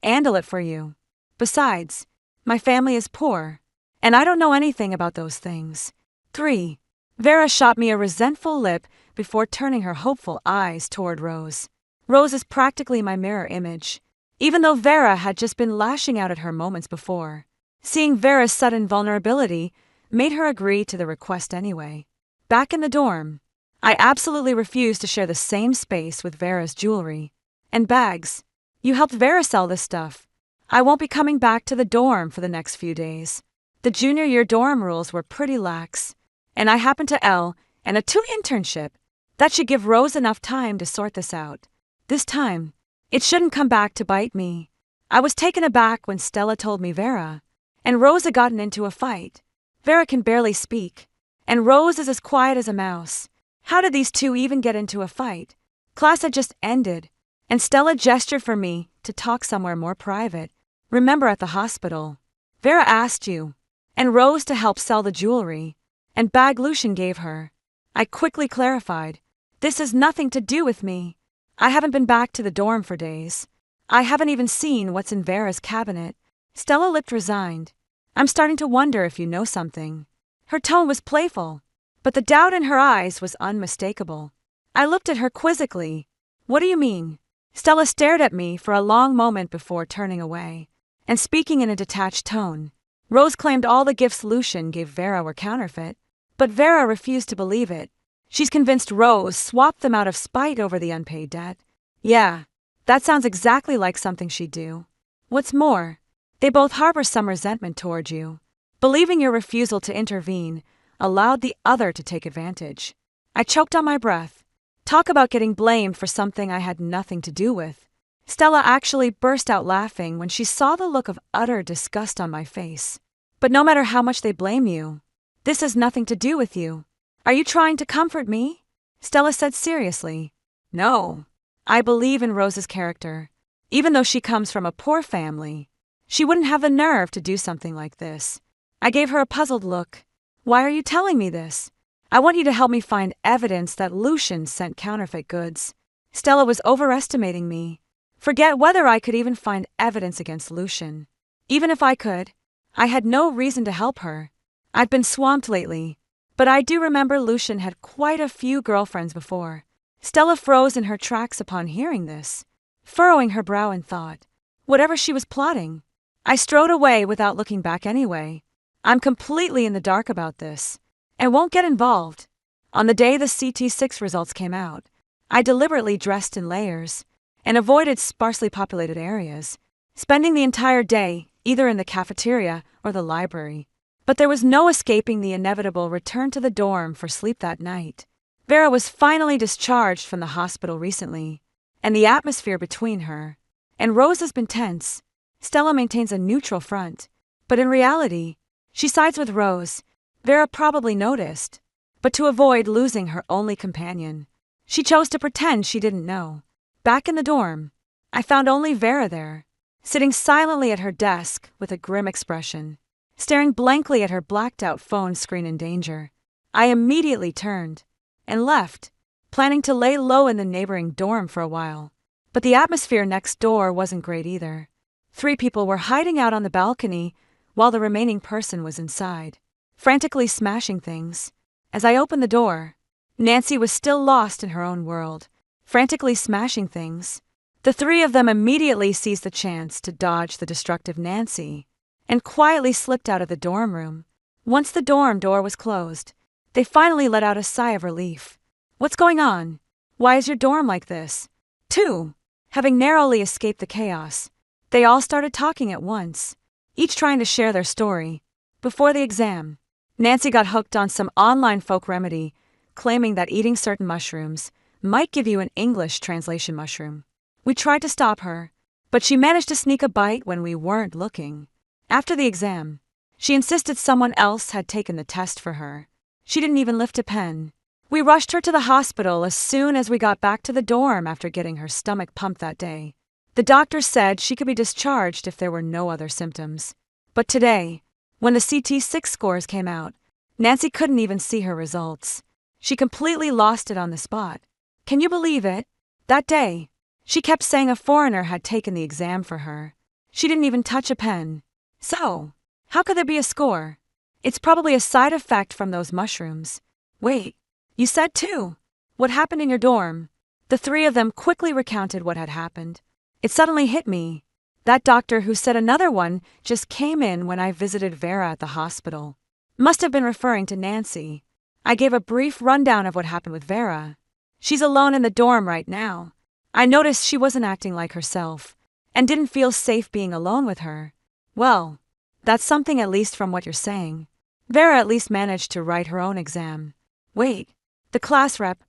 handle it for you. Besides, my family is poor, and I don't know anything about those things. 3. Vera shot me a resentful lip before turning her hopeful eyes toward Rose. Rose is practically my mirror image, even though Vera had just been lashing out at her moments before. Seeing Vera's sudden vulnerability made her agree to the request anyway. Back in the dorm, I absolutely refused to share the same space with Vera's jewelry and bags. You helped Vera sell this stuff. I won't be coming back to the dorm for the next few days. The junior year dorm rules were pretty lax, and I happened to and a 2 internship. That should give Rose enough time to sort this out. This time, it shouldn't come back to bite me. I was taken aback when Stella told me Vera and Rose had gotten into a fight. Vera can barely speak, and Rose is as quiet as a mouse. How did these two even get into a fight? Class had just ended, and Stella gestured for me to talk somewhere more private. Remember at the hospital, Vera asked you and Rose to help sell the jewelry and bag Lucian gave her. I quickly clarified, this has nothing to do with me. I haven't been back to the dorm for days. I haven't even seen what's in Vera's cabinet. Stella looked resigned. I'm starting to wonder if you know something. Her tone was playful, but the doubt in her eyes was unmistakable. I looked at her quizzically. What do you mean? Stella stared at me for a long moment before turning away and speaking in a detached tone. Rose claimed all the gifts Lucian gave Vera were counterfeit, but Vera refused to believe it. She's convinced Rose swapped them out of spite over the unpaid debt. Yeah, that sounds exactly like something she'd do. What's more, they both harbor some resentment toward you. Believing your refusal to intervene allowed the other to take advantage. I choked on my breath. Talk about getting blamed for something I had nothing to do with. Stella actually burst out laughing when she saw the look of utter disgust on my face. But no matter how much they blame you, this has nothing to do with you. Are you trying to comfort me? Stella said seriously. No. I believe in Rose's character. Even though she comes from a poor family, She wouldn't have the nerve to do something like this. I gave her a puzzled look. Why are you telling me this? I want you to help me find evidence that Lucian sent counterfeit goods. Stella was overestimating me. Forget whether I could even find evidence against Lucian. Even if I could, I had no reason to help her. I'd been swamped lately, but I do remember Lucian had quite a few girlfriends before. Stella froze in her tracks upon hearing this, furrowing her brow in thought. Whatever she was plotting. I strode away without looking back anyway. I'm completely in the dark about this, and won't get involved. On the day the CT6 results came out, I deliberately dressed in layers and avoided sparsely populated areas, spending the entire day either in the cafeteria or the library. But there was no escaping the inevitable return to the dorm for sleep that night. Vera was finally discharged from the hospital recently, and the atmosphere between her and Rose has been tense. Stella maintains a neutral front, but in reality, she sides with Rose. Vera probably noticed, but to avoid losing her only companion, she chose to pretend she didn't know. Back in the dorm, I found only Vera there, sitting silently at her desk with a grim expression, staring blankly at her blacked-out phone screen in danger. I immediately turned and left, planning to lay low in the neighboring dorm for a while. But the atmosphere next door wasn't great either. 3 people were hiding out on the balcony while the remaining person was inside, frantically smashing things. As I opened the door, Nancy was still lost in her own world, frantically smashing things. The 3 of them immediately seized the chance to dodge the destructive Nancy and quietly slipped out of the dorm room. Once the dorm door was closed, they finally let out a sigh of relief. What's going on? Why is your dorm like this? 2. Having narrowly escaped the chaos, they all started talking at once, each trying to share their story. Before the exam, Nancy got hooked on some online folk remedy, claiming that eating certain mushrooms might give you an English translation mushroom. We tried to stop her, but she managed to sneak a bite when we weren't looking. After the exam, she insisted someone else had taken the test for her. She didn't even lift a pen. We rushed her to the hospital as soon as we got back to the dorm after getting her stomach pumped that day. The doctor said she could be discharged if there were no other symptoms. But today, when the CT6 scores came out, Nancy couldn't even see her results. She completely lost it on the spot. Can you believe it? That day, she kept saying a foreigner had taken the exam for her. She didn't even touch a pen. So, how could there be a score? It's probably a side effect from those mushrooms. Wait, you said 2. What happened in your dorm? The 3 of them quickly recounted what had happened. It suddenly hit me. That doctor who said another one just came in when I visited Vera at the hospital. Must have been referring to Nancy. I gave a brief rundown of what happened with Vera. She's alone in the dorm right now. I noticed she wasn't acting like herself, and didn't feel safe being alone with her. Well, that's something at least from what you're saying. Vera at least managed to write her own exam. Wait, the class rep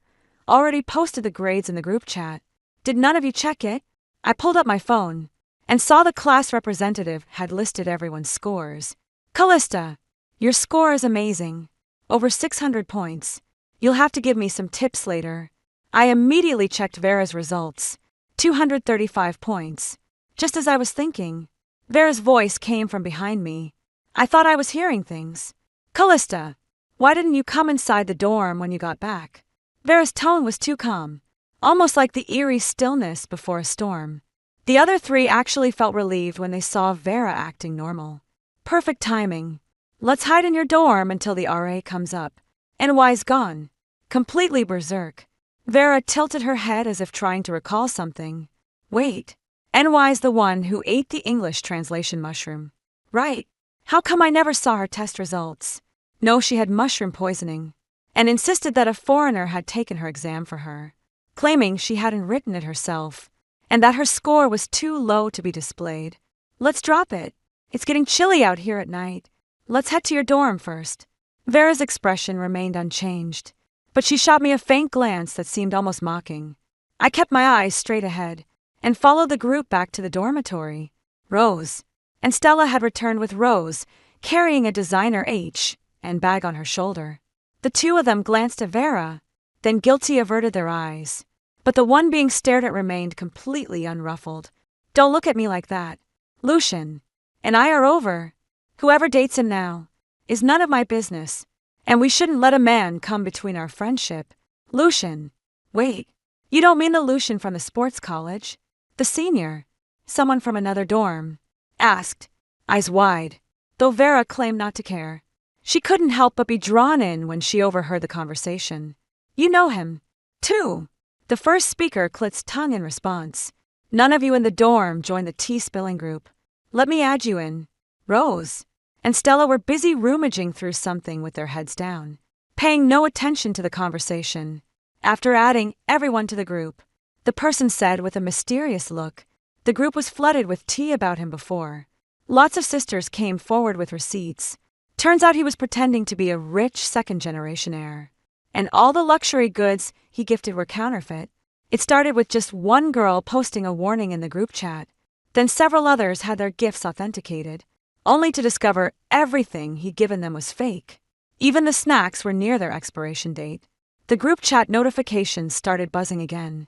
already posted the grades in the group chat. Did none of you check it? I pulled up my phone and saw the class representative had listed everyone's scores. Callista, your score is amazing. Over 600 points. You'll have to give me some tips later. I immediately checked Vera's results. 235 points. Just as I was thinking, Vera's voice came from behind me. I thought I was hearing things. Callista, why didn't you come inside the dorm when you got back? Vera's tone was too calm, almost like the eerie stillness before a storm. The other 3 actually felt relieved when they saw Vera acting normal. Perfect timing. Let's hide in your dorm until the RA comes up. NY's gone. Completely berserk. Vera tilted her head as if trying to recall something. Wait, NY's the one who ate the English translation mushroom. Right. How come I never saw her test results? No, she had mushroom poisoning, and insisted that a foreigner had taken her exam for her, claiming she hadn't written it herself, and that her score was too low to be displayed. Let's drop it. It's getting chilly out here at night. Let's head to your dorm first. Vera's expression remained unchanged, but she shot me a faint glance that seemed almost mocking. I kept my eyes straight ahead and followed the group back to the dormitory. Rose and Stella had returned with Rose, carrying a designer H and bag on her shoulder. The 2 of them glanced at Vera, then guilty averted their eyes. But the one being stared at remained completely unruffled. Don't look at me like that. Lucian, and I are over. Whoever dates him now is none of my business, and we shouldn't let a man come between our friendship. Lucian. Wait, you don't mean the Lucian from the sports college? The senior? Someone from another dorm asked, eyes wide, though Vera claimed not to care. She couldn't help but be drawn in when she overheard the conversation. You know him, too. The first speaker clicked tongue in response. None of you in the dorm joined the tea-spilling group. Let me add you in. Rose and Stella were busy rummaging through something with their heads down, paying no attention to the conversation. After adding everyone to the group, the person said with a mysterious look, the group was flooded with tea about him before. Lots of sisters came forward with receipts. Turns out he was pretending to be a rich second-generation heir, and all the luxury goods he gifted were counterfeit. It started with just one girl posting a warning in the group chat. Then several others had their gifts authenticated, only to discover everything he'd given them was fake. Even the snacks were near their expiration date. The group chat notifications started buzzing again.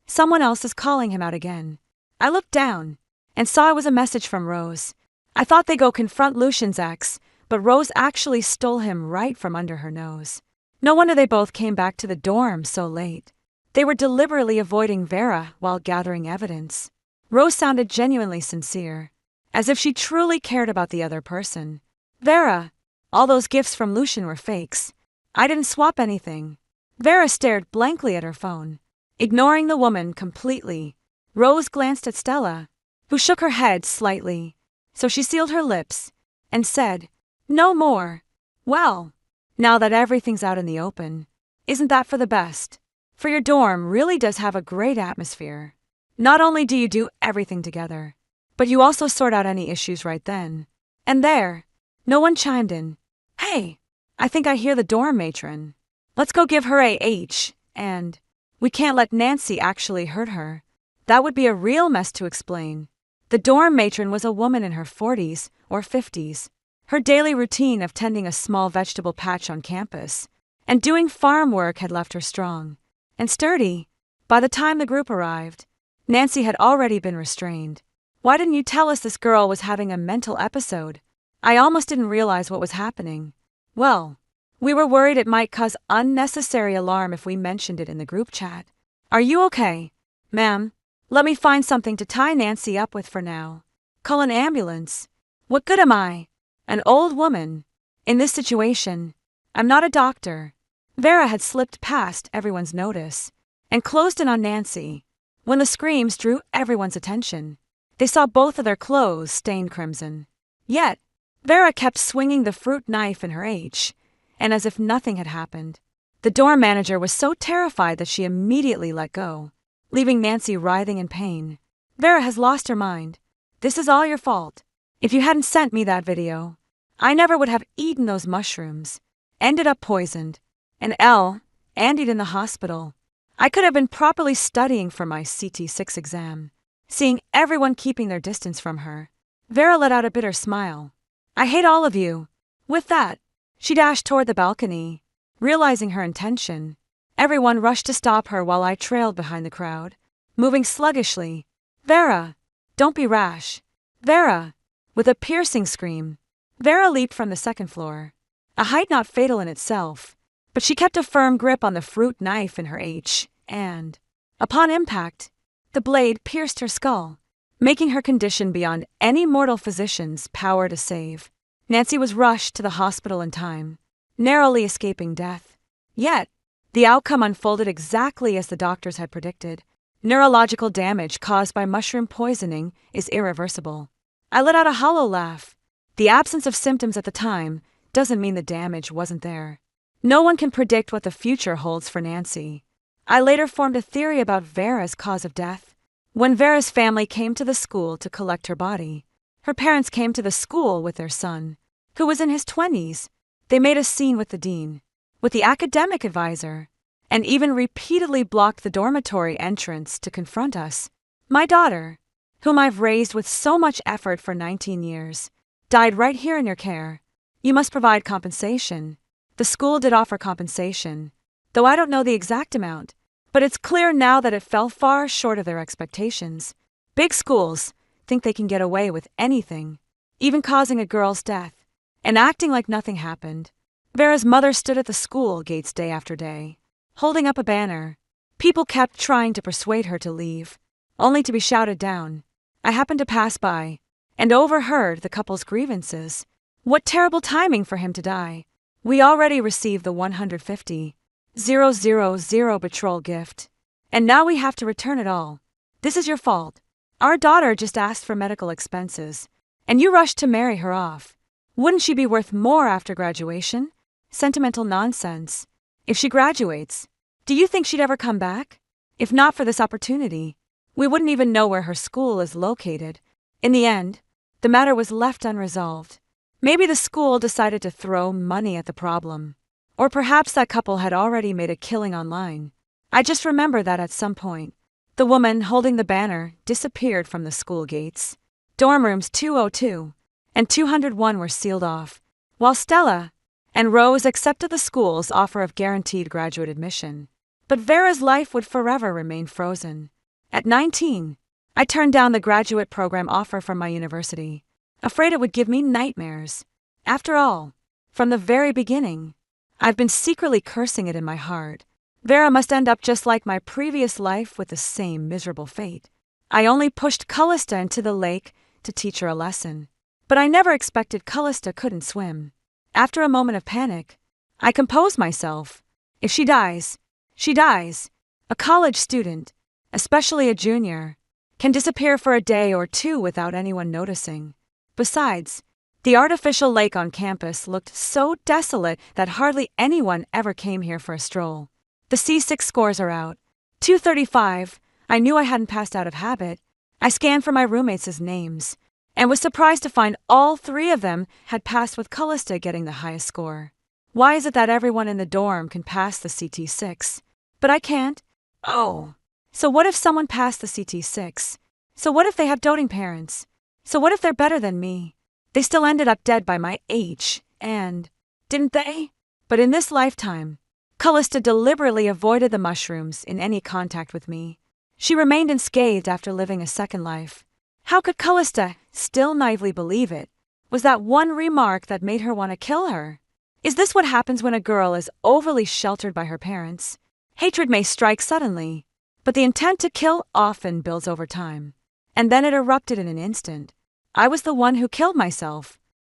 Someone else is calling him out again. I looked down and saw it was a message from Rose. I thought they'd go confront Lucian's ex, but Rose actually stole him right from under her nose. No wonder they both came back to the dorm so late. They were deliberately avoiding Vera while gathering evidence. Rose sounded genuinely sincere, as if she truly cared about the other person. Vera, all those gifts from Lucian were fakes. I didn't swap anything. Vera stared blankly at her phone, ignoring the woman completely. Rose glanced at Stella, who shook her head slightly, so she sealed her lips and said, no more. Well, now that everything's out in the open, isn't that for the best? For your dorm really does have a great atmosphere. Not only do you do everything together, but you also sort out any issues right then and there. No one chimed in. Hey, I think I hear the dorm matron. Let's go give her a H, and we can't let Nancy actually hurt her. That would be a real mess to explain. The dorm matron was a woman in her 40s or 50s. Her daily routine of tending a small vegetable patch on campus and doing farm work had left her strong and sturdy. By the time the group arrived, Nancy had already been restrained. Why didn't you tell us this girl was having a mental episode? I almost didn't realize what was happening. Well, we were worried it might cause unnecessary alarm if we mentioned it in the group chat. Are you okay, ma'am? Let me find something to tie Nancy up with for now. Call an ambulance. What good am I? An old woman. In this situation, I'm not a doctor. Vera had slipped past everyone's notice and closed in on Nancy. When the screams drew everyone's attention, they saw both of their clothes stained crimson. Yet, Vera kept swinging the fruit knife in her H, and as if nothing had happened. The dorm manager was so terrified that she immediately let go, leaving Nancy writhing in pain. Vera has lost her mind. This is all your fault. If you hadn't sent me that video, I never would have eaten those mushrooms. Ended up poisoned. And Andy'd in the hospital. I could have been properly studying for my CT6 exam, seeing everyone keeping their distance from her. Vera let out a bitter smile. I hate all of you. With that, she dashed toward the balcony. Realizing her intention, everyone rushed to stop her while I trailed behind the crowd, moving sluggishly. Vera, don't be rash. Vera, with a piercing scream, Vera leaped from the second floor. A height not fatal in itself, but she kept a firm grip on the fruit knife in her H, and, upon impact, the blade pierced her skull, making her condition beyond any mortal physician's power to save. Nancy was rushed to the hospital in time, narrowly escaping death. Yet, the outcome unfolded exactly as the doctors had predicted. Neurological damage caused by mushroom poisoning is irreversible. I let out a hollow laugh. The absence of symptoms at the time doesn't mean the damage wasn't there. No one can predict what the future holds for Nancy. I later formed a theory about Vera's cause of death. When Vera's family came to the school to collect her body, her parents came to the school with their son, who was in his 20s. They made a scene with the dean, with the academic advisor, and even repeatedly blocked the dormitory entrance to confront us. My daughter, whom I've raised with so much effort for 19 years, died right here in your care. You must provide compensation. The school did offer compensation, though I don't know the exact amount, but it's clear now that it fell far short of their expectations. Big schools think they can get away with anything, even causing a girl's death, and acting like nothing happened. Vera's mother stood at the school gates day after day, holding up a banner. People kept trying to persuade her to leave, only to be shouted down. I happened to pass by and overheard the couple's grievances. What terrible timing for him to die. We already received the 150,000 betrayal gift, and now we have to return it all. This is your fault. Our daughter just asked for medical expenses, and you rushed to marry her off. Wouldn't she be worth more after graduation? Sentimental nonsense. If she graduates, do you think she'd ever come back? If not for this opportunity, we wouldn't even know where her school is located. In the end, the matter was left unresolved. Maybe the school decided to throw money at the problem. Or perhaps that couple had already made a killing online. I just remember that at some point, the woman holding the banner disappeared from the school gates. Dorm rooms 202 and 201 were sealed off, while Stella and Rose accepted the school's offer of guaranteed graduate admission. But Vera's life would forever remain frozen. At 19, I turned down the graduate program offer from my university, afraid it would give me nightmares. After all, from the very beginning, I've been secretly cursing it in my heart. Vera must end up just like my previous life with the same miserable fate. I only pushed Callista into the lake to teach her a lesson, but I never expected Callista couldn't swim. After a moment of panic, I composed myself. If she dies, she dies. A college student, especially a junior, can disappear for a day or two without anyone noticing. Besides, the artificial lake on campus looked so desolate that hardly anyone ever came here for a stroll. The C6 scores are out. 235. I knew I hadn't passed out of habit. I scanned for my roommates' names, and was surprised to find all three of them had passed with Callista getting the highest score. Why is it that everyone in the dorm can pass the CT6, but I can't? Oh. So what if someone passed the CT6? So what if they have doting parents? So what if they're better than me? They still ended up dead by my age, and didn't they? But in this lifetime, Callista deliberately avoided the mushrooms in any contact with me. She remained unscathed after living a second life. How could Callista still naively believe it? Was that one remark that made her want to kill her? Is this what happens when a girl is overly sheltered by her parents? Hatred may strike suddenly, but the intent to kill often builds over time. And then it erupted in an instant. I was the one who killed myself.